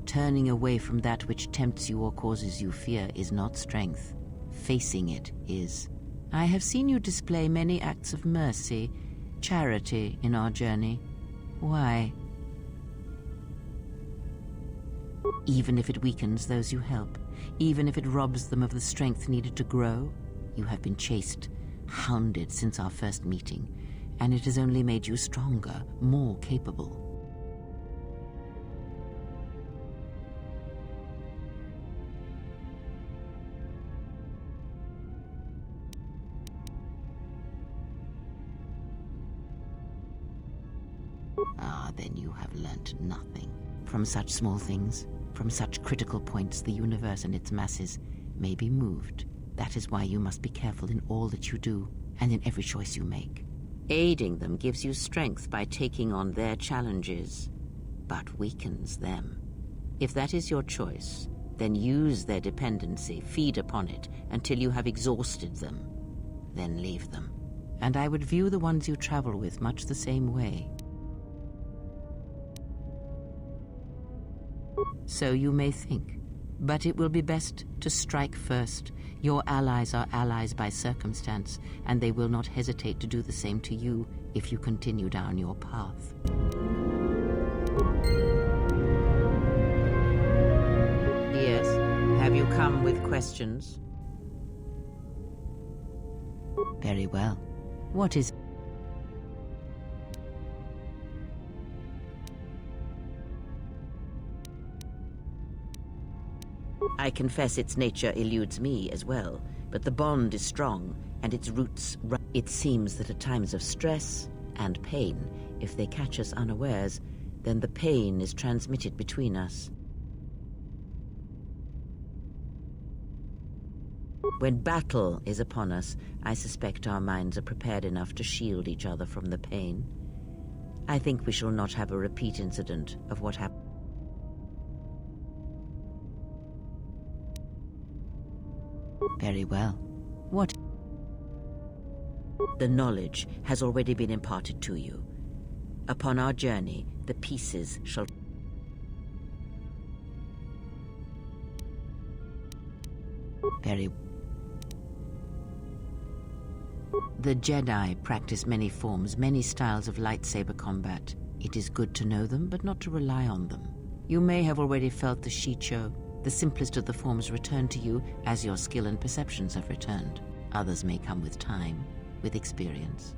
Speaker 3: Turning away from that which tempts you or causes you fear is not strength. Facing it is. I have seen you display many acts of mercy, charity in our journey. Why? Even if it weakens those you help, even if it robs them of the strength needed to grow, you have been chased, hounded since our first meeting, and it has only made you stronger, more capable. Ah, then you have learnt nothing. From such small things, from such critical points, the universe and its masses may be moved. That is why you must be careful in all that you do, and in every choice you make. Aiding them gives you strength by taking on their challenges, but weakens them. If that is your choice, then use their dependency, feed upon it, until you have exhausted them. Then leave them. And I would view the ones you travel with much the same way. So you may think, but it will be best to strike first. Your allies are allies by circumstance, and they will not hesitate to do the same to you if you continue down your path. Yes, have you come with questions? Very well. What is... I confess its nature eludes me as well, but the bond is strong, and its roots... It seems that at times of stress and pain, if they catch us unawares, then the pain is transmitted between us. When battle is upon us, I suspect our minds are prepared enough to shield each other from the pain. I think we shall not have a repeat incident of what happened. Very well. What? The knowledge has already been imparted to you. Upon our journey, the pieces shall... Very... The Jedi practice many forms, many styles of lightsaber combat. It is good to know them, but not to rely on them. You may have already felt the Shicho, the simplest of the forms, return to you as your skill and perceptions have returned. Others may come with time, with experience.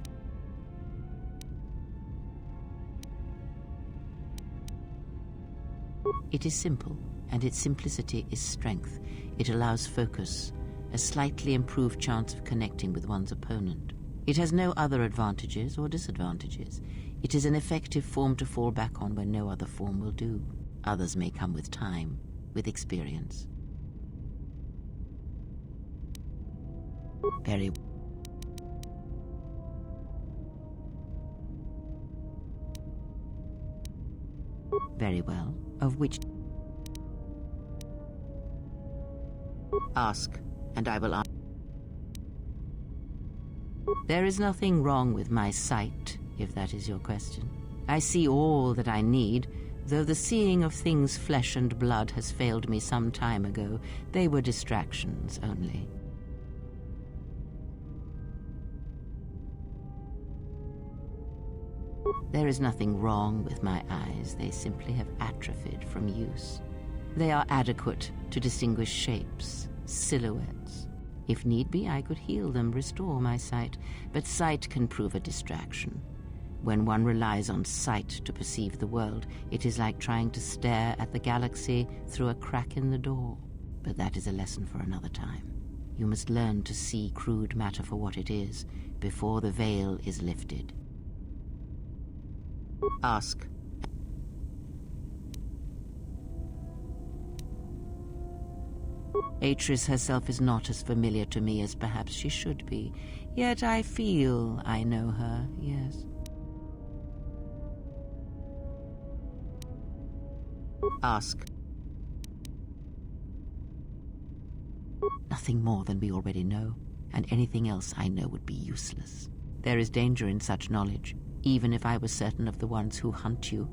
Speaker 3: It is simple, and its simplicity is strength. It allows focus, a slightly improved chance of connecting with one's opponent. It has no other advantages or disadvantages. It is an effective form to fall back on when no other form will do. Others may come with time, with experience. Very... Very well. Of which... Ask, and I will answer. There is nothing wrong with my sight, if that is your question. I see all that I need, though the seeing of things flesh and blood has failed me some time ago. They were distractions only. There is nothing wrong with my eyes. They simply have atrophied from use. They are adequate to distinguish shapes, silhouettes. If need be, I could heal them, restore my sight, but sight can prove a distraction. When one relies on sight to perceive the world, it is like trying to stare at the galaxy through a crack in the door. But that is a lesson for another time. You must learn to see crude matter for what it is, before the veil is lifted. Ask. Atris herself is not as familiar to me as perhaps she should be, yet I feel I know her, yes. Ask. Nothing more than we already know, and anything else I know would be useless. There is danger in such knowledge, even if I was certain of the ones who hunt you.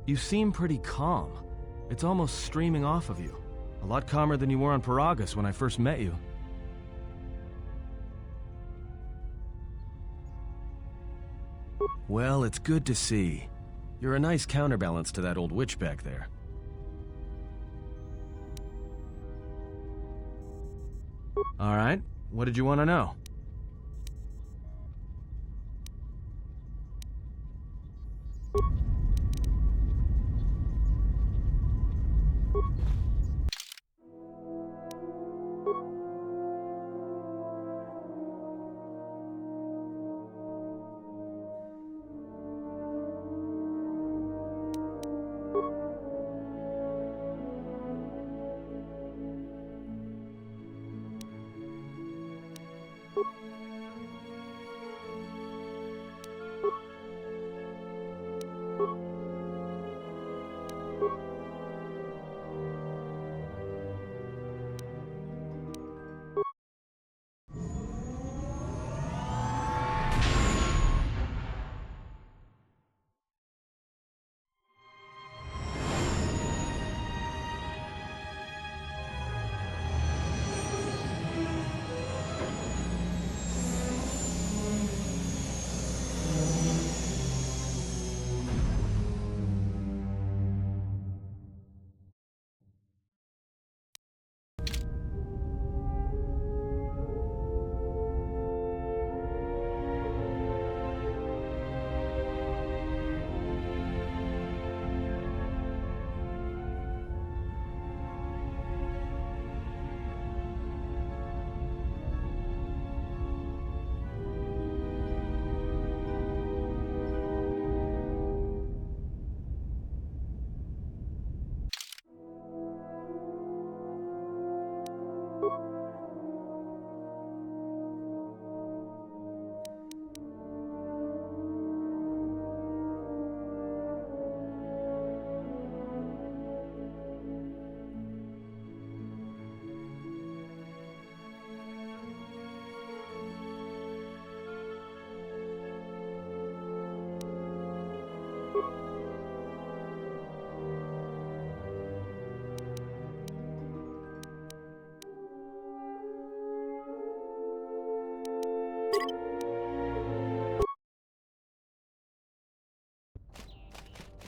Speaker 2: You seem pretty calm. It's almost streaming off of you. A lot calmer than you were on Paragus when I first met you. Well, it's good to see. You're a nice counterbalance to that old witch back there. All right, what did you want to know?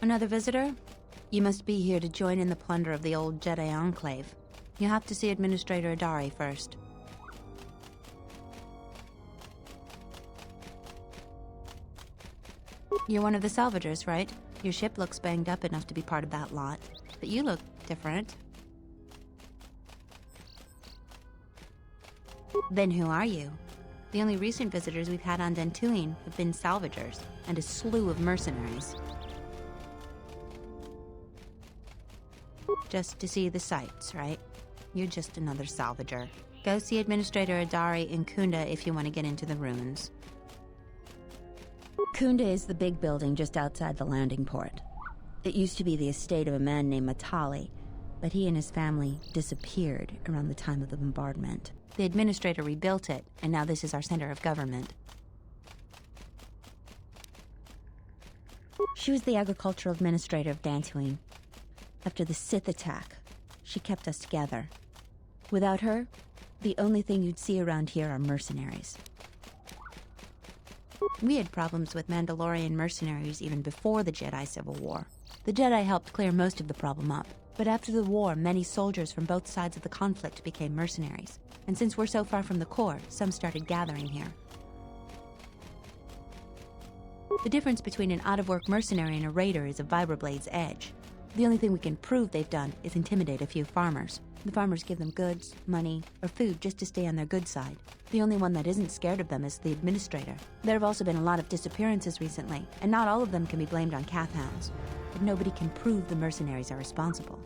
Speaker 10: Another visitor? You must be here to join in the plunder of the old Jedi Enclave. You have to see Administrator Adari first. You're one of the salvagers, right? Your ship looks banged up enough to be part of that lot, but you look different. Then who are you? The only recent visitors we've had on Dantooine have been salvagers and a slew of mercenaries. Just to see the sights, right? You're just another salvager. Go see Administrator Adari in Kunda if you want to get into the ruins. Kunda is the big building just outside the landing port. It used to be the estate of a man named Matali, but he and his family disappeared around the time of the bombardment. The Administrator rebuilt it, and now this is our center of government. She was the agricultural administrator of Dantooine. After the Sith attack, she kept us together. Without her, the only thing you'd see around here are mercenaries. We had problems with Mandalorian mercenaries even before the Jedi Civil War. The Jedi helped clear most of the problem up, but after the war, many soldiers from both sides of the conflict became mercenaries. And since we're so far from the core, some started gathering here. The difference between an out-of-work mercenary and a raider is a Vibrablade's edge. The only thing we can prove they've done is intimidate a few farmers. The farmers give them goods, money, or food just to stay on their good side. The only one that isn't scared of them is the Administrator. There have also been a lot of disappearances recently, and not all of them can be blamed on Cath Hounds. But nobody can prove the mercenaries are responsible.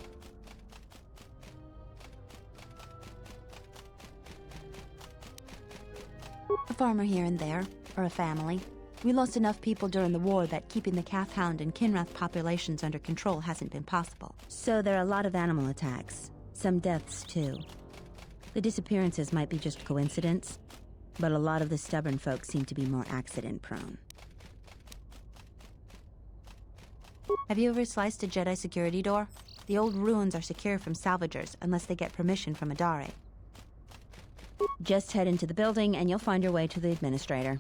Speaker 10: A farmer here and there, or a family. We lost enough people during the war that keeping the Cath Hound and Kinrath populations under control hasn't been possible. So there are a lot of animal attacks. Some deaths, too. The disappearances might be just coincidence, but a lot of the stubborn folk seem to be more accident-prone. Have you ever sliced a Jedi security door? The old ruins are secure from salvagers unless they get permission from Adare. Just head into the building and you'll find your way to the Administrator.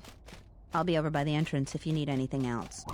Speaker 10: I'll be over by the entrance if you need anything else.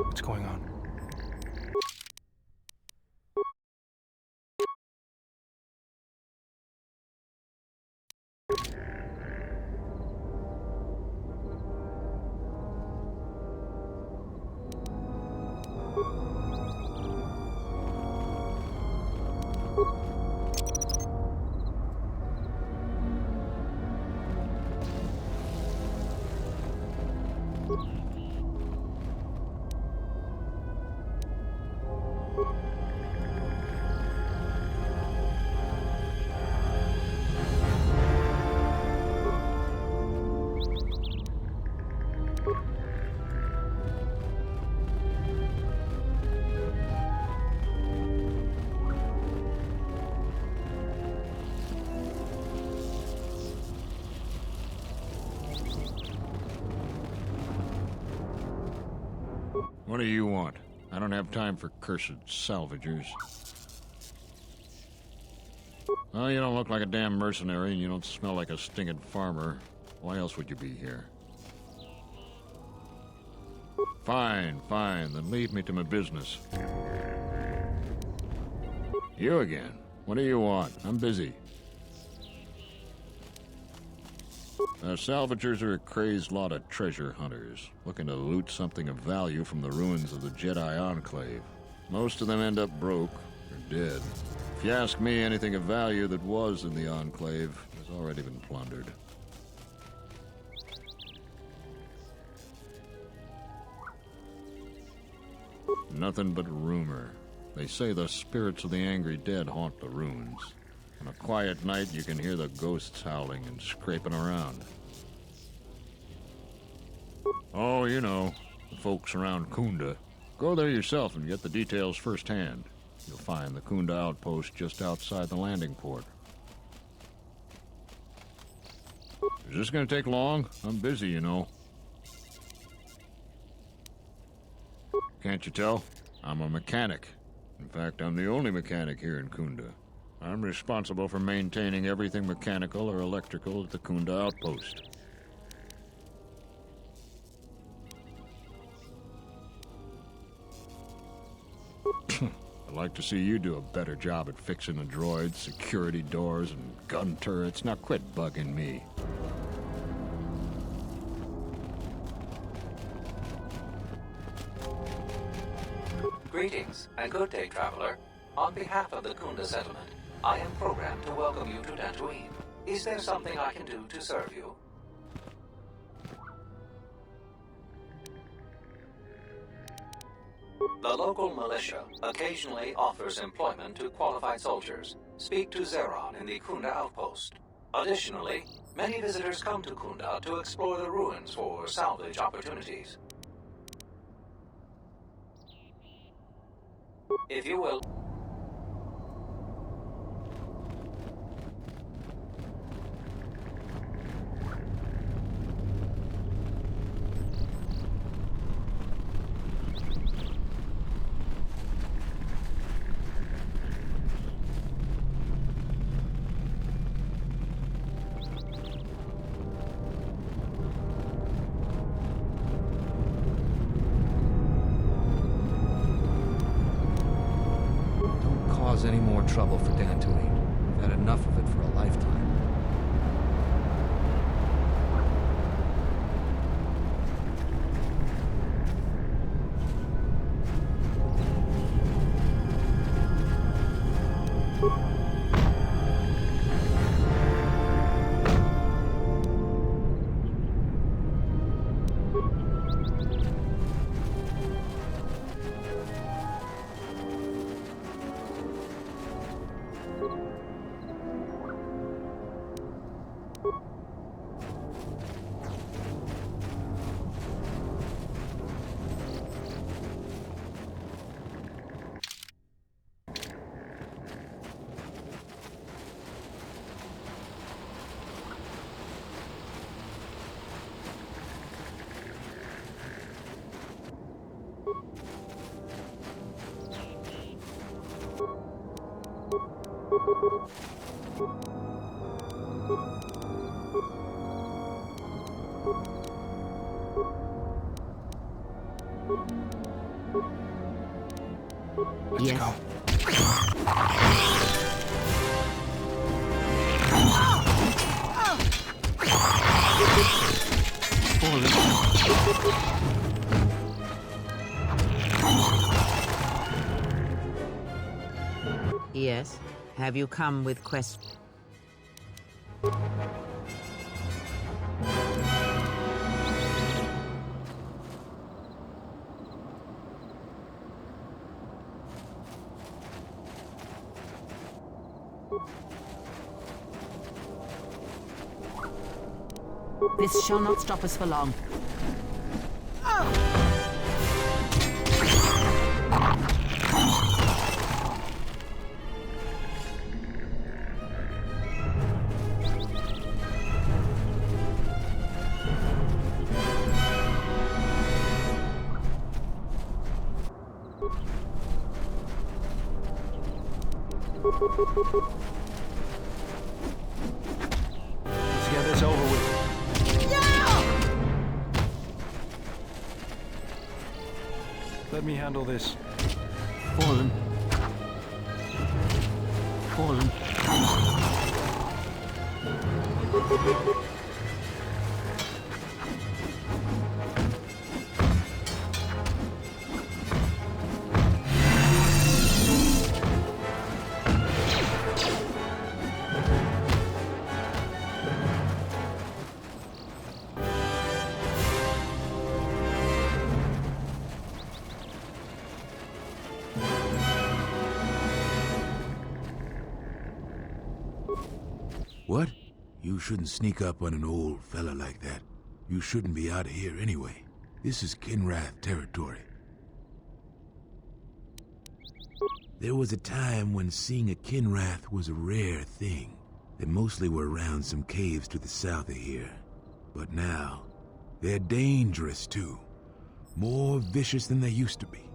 Speaker 6: What's going on?
Speaker 7: What do you want? I don't have time for cursed salvagers. Well, you don't look like a damn mercenary, and you don't smell like a stinking farmer. Why else would you be here? Fine, fine, then leave me to my business. You again. What do you want? I'm busy. Salvagers are a crazed lot of treasure hunters, looking to loot something of value from the ruins of the Jedi Enclave. Most of them end up broke, or dead. If you ask me, anything of value that was in the Enclave has already been plundered. Nothing but rumor. They say the spirits of the angry dead haunt the ruins. On a quiet night, you can hear the ghosts howling and scraping around. Oh, you know, the folks around Kunda. Go there yourself and get the details firsthand. You'll find the Kunda outpost just outside the landing port. Is this going to take long? I'm busy, you know. Can't you tell? I'm a mechanic. In fact, I'm the only mechanic here in Kunda. I'm responsible for maintaining everything mechanical or electrical at the Kunda outpost. I'd like to see you do a better job at fixing the droids, security doors, and gun turrets. Now quit bugging me.
Speaker 11: Greetings, and good day, traveler. On behalf of the Kunda settlement, I am programmed to welcome you to Tatooine. Is there something I can do to serve you? The local militia occasionally offers employment to qualified soldiers. Speak to Zeron in the Kunda outpost. Additionally, many visitors come to Kunda to explore the ruins for salvage opportunities. If you will...
Speaker 8: Any more trouble for Dantooine. We've had enough of it for a lifetime.
Speaker 6: Let's
Speaker 3: Yes.
Speaker 6: go.
Speaker 3: Yes. Have you come with questions?
Speaker 12: This shall not stop us for long.
Speaker 6: Let's get this over with. Let me handle this.
Speaker 8: Fallen. Fallen.
Speaker 9: What? You shouldn't sneak up on an old fella like that. You shouldn't be out of here anyway. This is Kinrath territory. There was a time when seeing a Kinrath was a rare thing. They mostly were around some caves to the south of here. But now, they're dangerous too. More vicious than they used to be.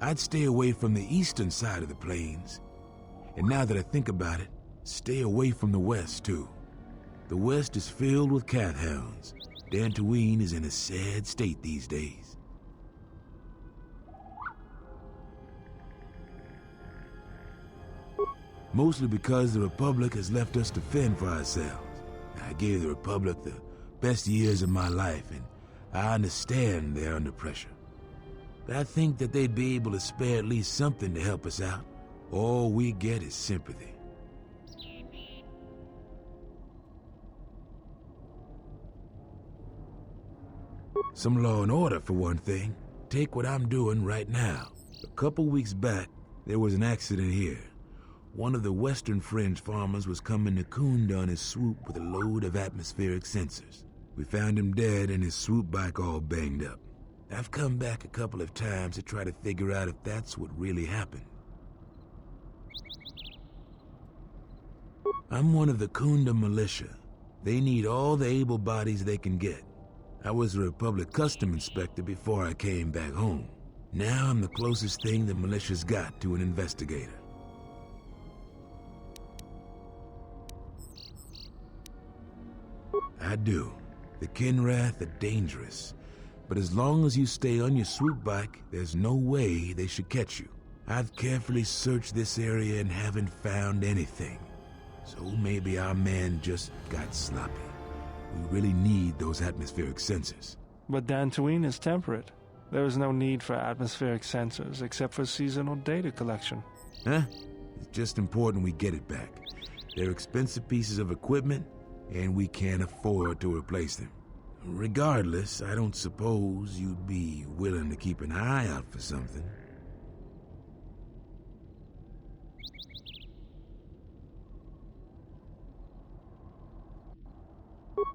Speaker 9: I'd stay away from the eastern side of the plains. And now that I think about it, stay away from the west too. The west is filled with cat hounds. Dantooine is in a sad state these days. Mostly because the Republic has left us to fend for ourselves. I gave the Republic the best years of my life, and I understand they're under pressure. But I think that they'd be able to spare at least something to help us out. All we get is sympathy. Some law and order, for one thing. Take what I'm doing right now. A couple weeks back, there was an accident here. One of the Western Fringe farmers was coming to Kunda on his swoop with a load of atmospheric sensors. We found him dead and his swoop bike all banged up. I've come back a couple of times to try to figure out if that's what really happened. I'm one of the Kunda militia. They need all the able bodies they can get. I was a Republic custom inspector before I came back home. Now I'm the closest thing the militia's got to an investigator. I do. The Kinrath are dangerous. But as long as you stay on your swoop bike, there's no way they should catch you. I've carefully searched this area and haven't found anything. So maybe our man just got sloppy. We really need those atmospheric sensors.
Speaker 6: But Dantooine is temperate. There is no need for atmospheric sensors except for seasonal data collection.
Speaker 9: Huh? It's just important we get it back. They're expensive pieces of equipment, and we can't afford to replace them. Regardless, I don't suppose you'd be willing to keep an eye out for something.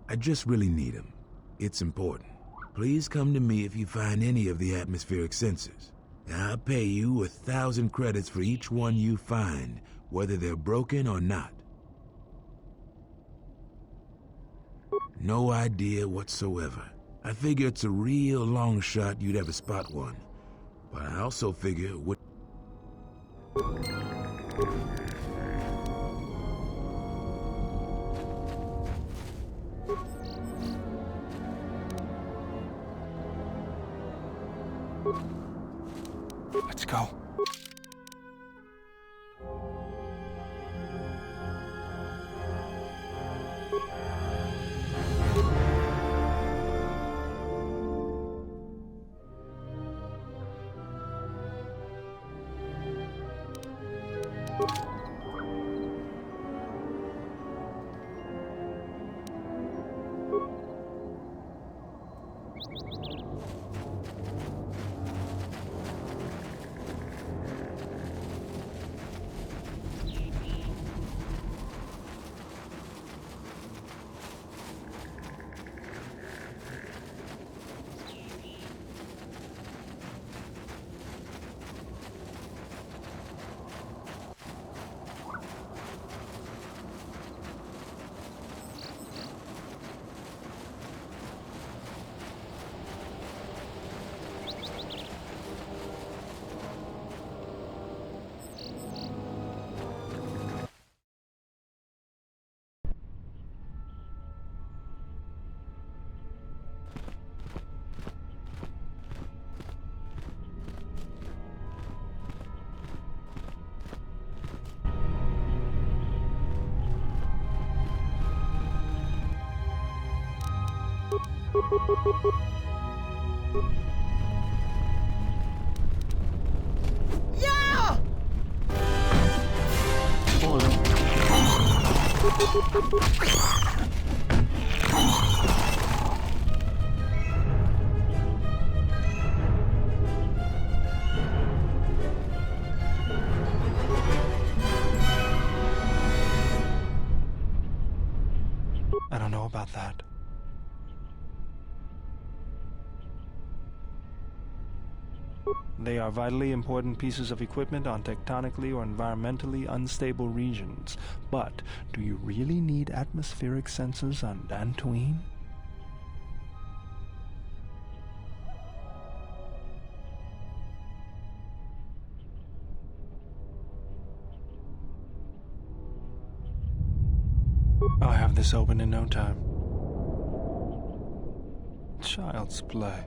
Speaker 9: I just really need them. It's important. Please come to me if you find any of the atmospheric sensors. I'll pay you 1,000 credits for each one you find, whether they're broken or not. No idea whatsoever. I figure it's a real long shot you'd ever spot one. But I also figure what...
Speaker 6: Let's go. I don't know about that. They are vitally important pieces of equipment on tectonically or environmentally unstable regions. But do you really need atmospheric sensors on Dantooine? I'll have this open in no time. Child's play.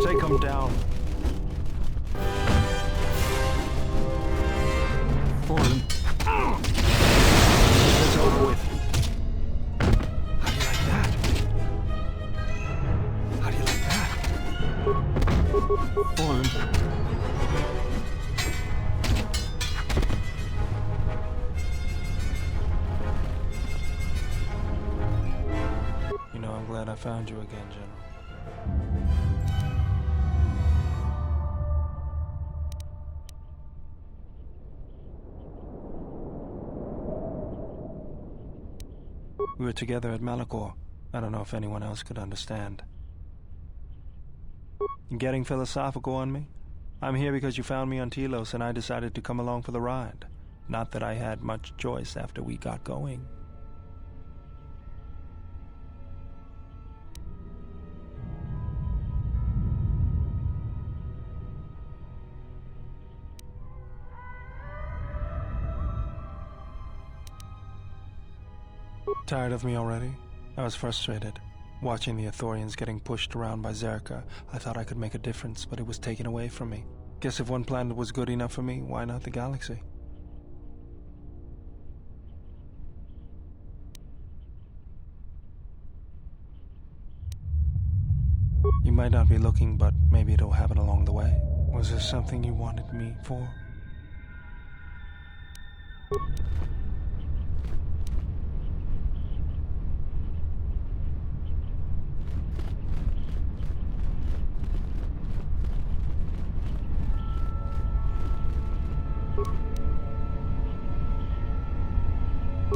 Speaker 6: Take him down. Fallen. It's over with. How do you like that? How do you like that? Fallen. You know, I'm glad I found you again, General. We were together at Malachor. I don't know if anyone else could understand. You getting philosophical on me? I'm here because you found me on Telos and I decided to come along for the ride. Not that I had much choice after we got going. Tired of me already? I was frustrated. Watching the Ithorians getting pushed around by Zerka, I thought I could make a difference, but it was taken away from me. Guess if one planet was good enough for me, why not the galaxy? You might not be looking, but maybe it'll happen along the way. Was there something you wanted me for?
Speaker 12: I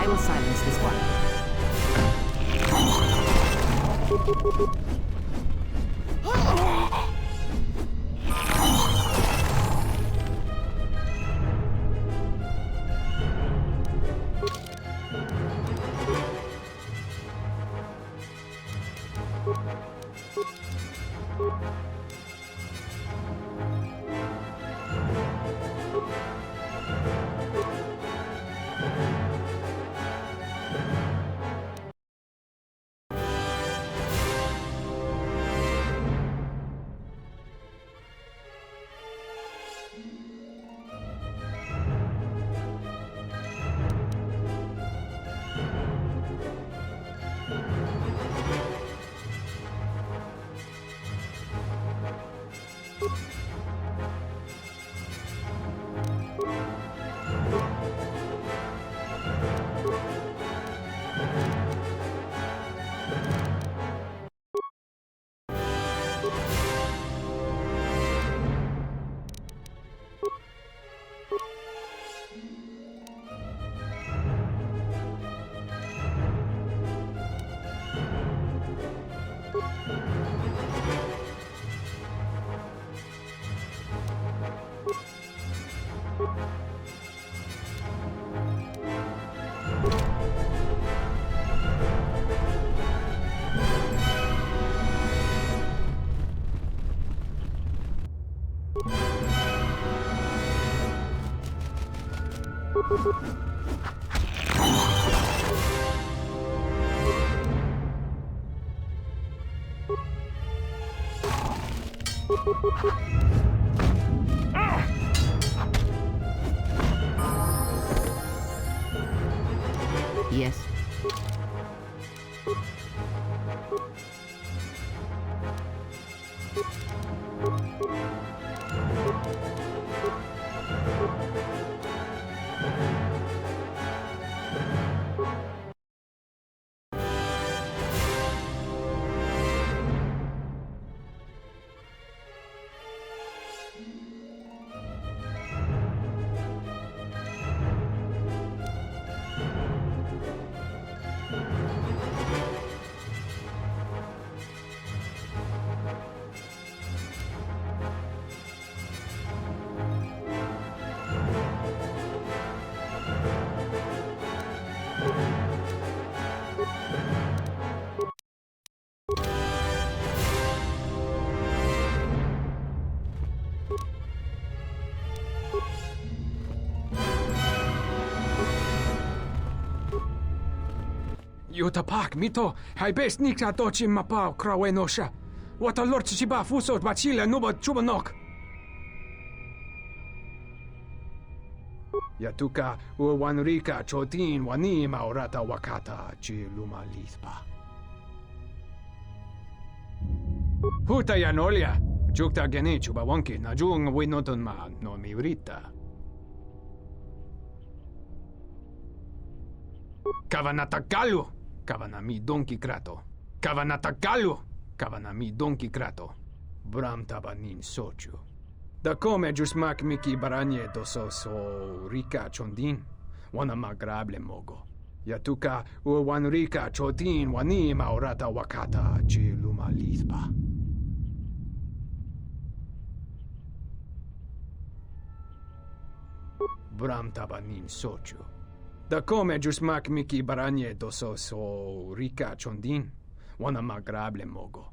Speaker 12: will silence this one. Yes.
Speaker 8: Yuta pak mito, hai best nikta dochi mapao krawe nosha. Wata lord chiba fusot bachila nuba chubanok. Yatuka uwanrika chotin wani maurata wakata chi luma lispa. Huta yanolia, chukta geni chuba wonki na jung winoton ma no miurita. Kavanatakalu, kavanami donki krato. Kavanatakalu, kavanami donki krato. Bram tabanin sochu. Da come jusmak miki baranye doso so rika chondin, wana magrable mogo. Yatuka uwanrika chotin wani maurata wakata chi luma lispa. Bram tabanin sochu. Da come jusmak miki baranye doso so rika chondin, wana magrable mogo.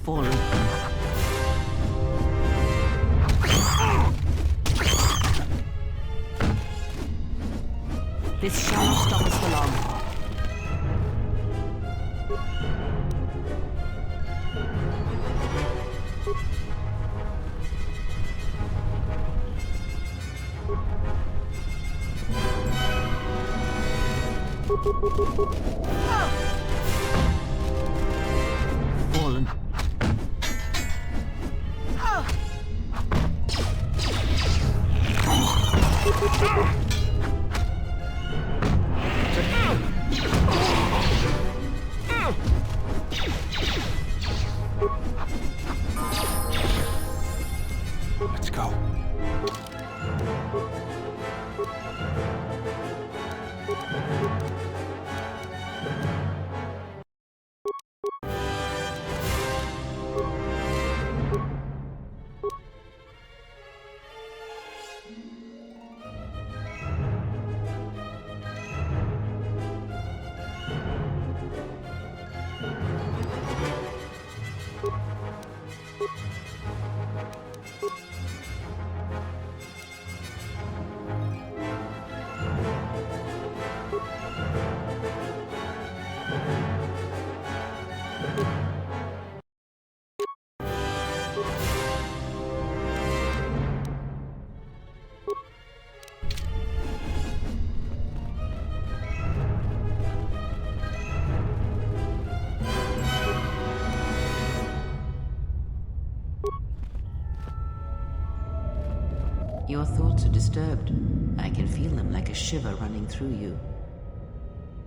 Speaker 3: Fallen. This shall not stop us for long. Fallen.
Speaker 6: Let's go.
Speaker 3: Your thoughts are disturbed. I can feel them like a shiver running through you.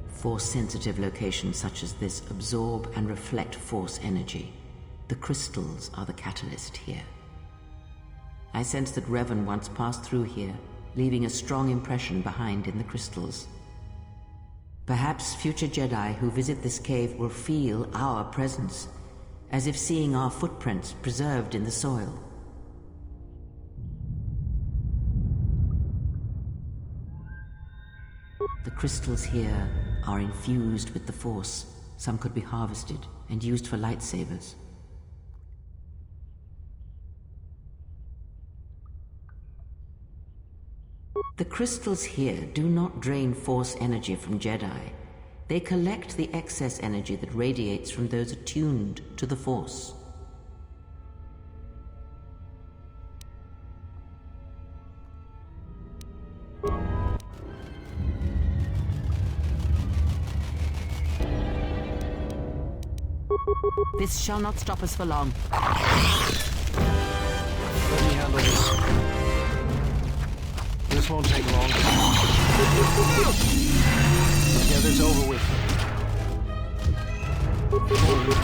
Speaker 3: Force-sensitive locations such as this absorb and reflect force energy. The crystals are the catalyst here. I sense that Revan once passed through here, leaving a strong impression behind in the crystals. Perhaps future Jedi who visit this cave will feel our presence, as if seeing our footprints preserved in the soil. The crystals here are infused with the Force. Some could be harvested and used for lightsabers. The crystals here do not drain Force energy from Jedi. They collect the excess energy that radiates from those attuned to the Force.
Speaker 12: This shall not stop us for long.
Speaker 2: Let me handle this. This won't take long. Get this over with. Forward.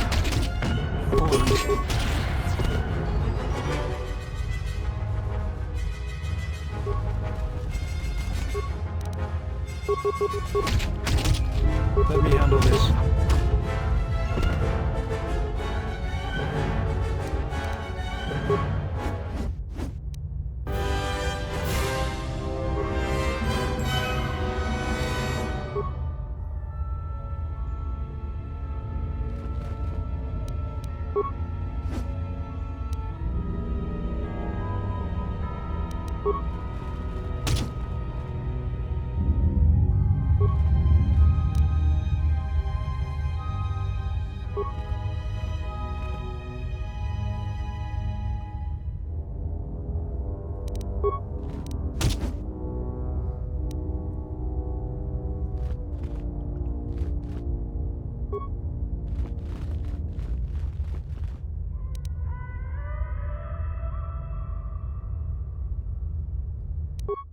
Speaker 2: Let me handle this.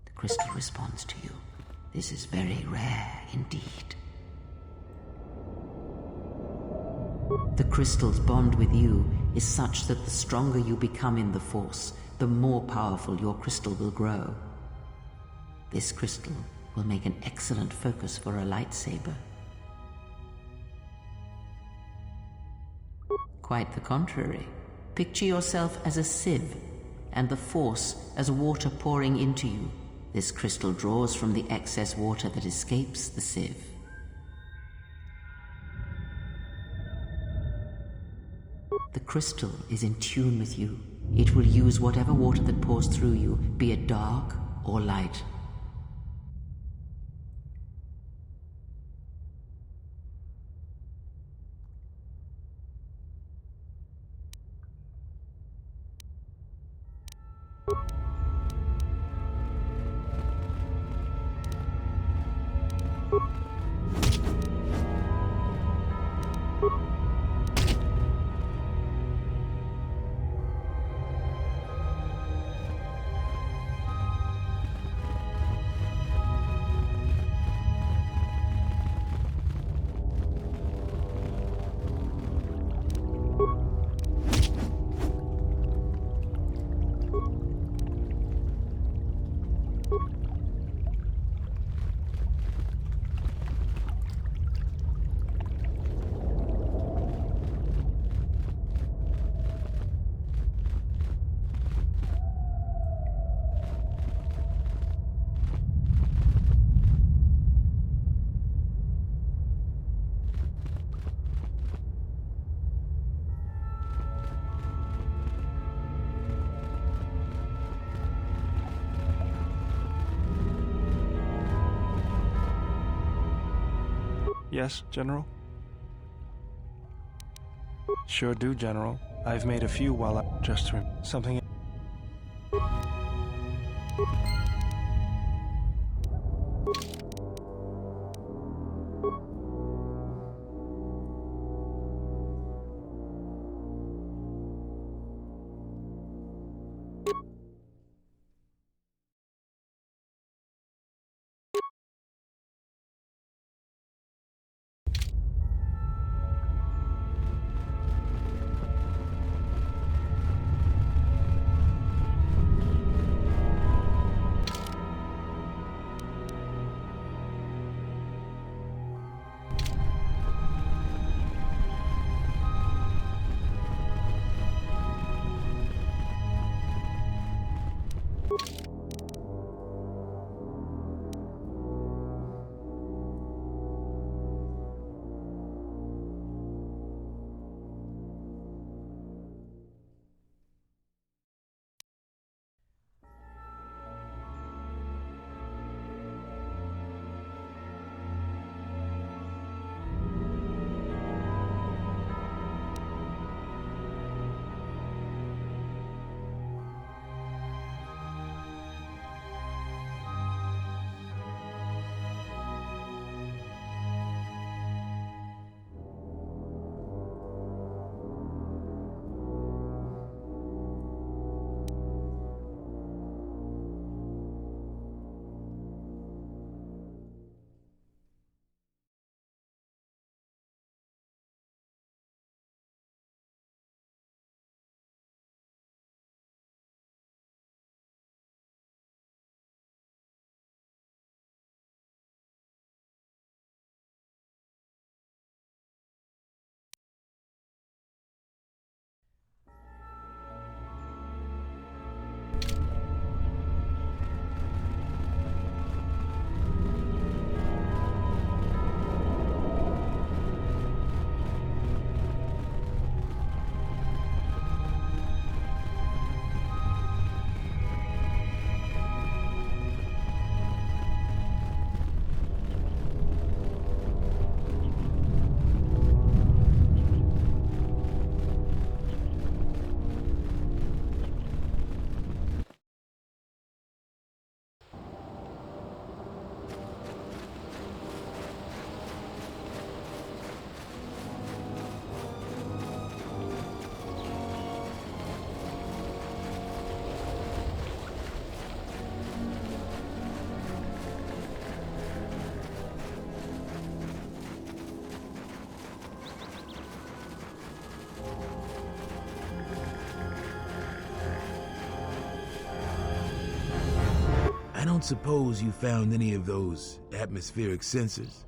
Speaker 3: The crystal responds to you. This is very rare indeed. The crystal's bond with you is such that the stronger you become in the Force, the more powerful your crystal will grow. This crystal will make an excellent focus for a lightsaber. Quite the contrary. Picture yourself as a sieve, and the Force as water pouring into you. This crystal draws from the excess water that escapes the sieve. The crystal is in tune with you. It will use whatever water that pours through you, be it dark or light.
Speaker 6: Yes, General? Sure do, General. I've made a few while I just something.
Speaker 13: don't suppose you found any of those atmospheric sensors?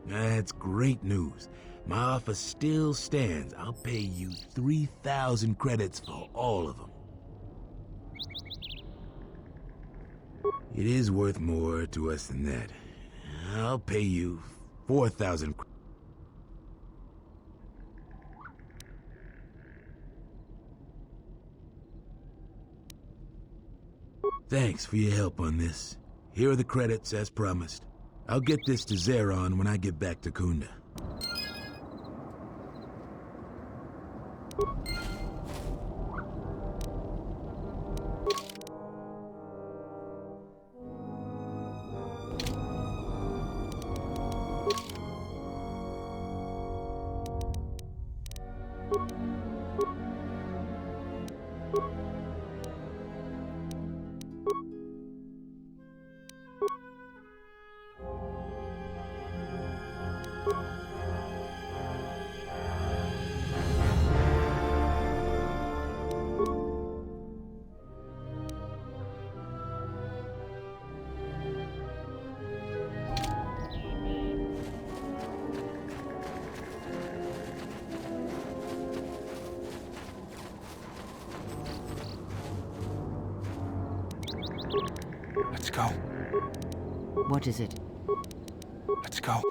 Speaker 13: That's great news. My offer still stands. I'll pay you 3,000 credits for all of them. It is worth more to us than that. I'll pay you 4,000 credits. Thanks for your help on this. Here are the credits as promised. I'll get this to Zeron when I get back to Kunda.
Speaker 6: Let's go.
Speaker 12: What is it?
Speaker 6: Let's go.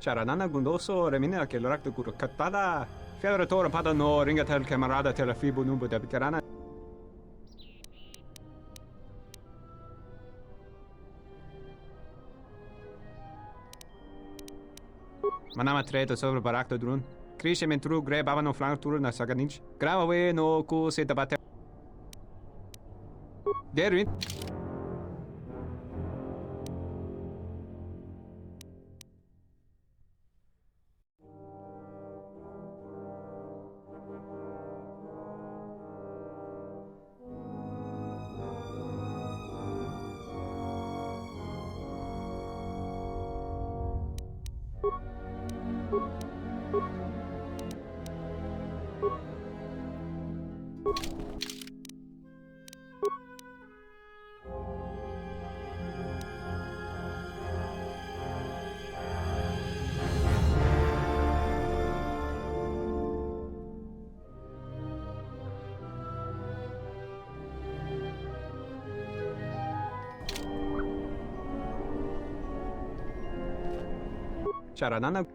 Speaker 8: Charanana gundoso remina che l'orakto guru kattada. Fiadra tora pada no ringa tel camarada tel fibu numbo da bitarana. Manama treto sobre barakto drun. Krishe mentru gre babano flank tur na saganich. Grava we no ku se tabate. Derwin. Charanana.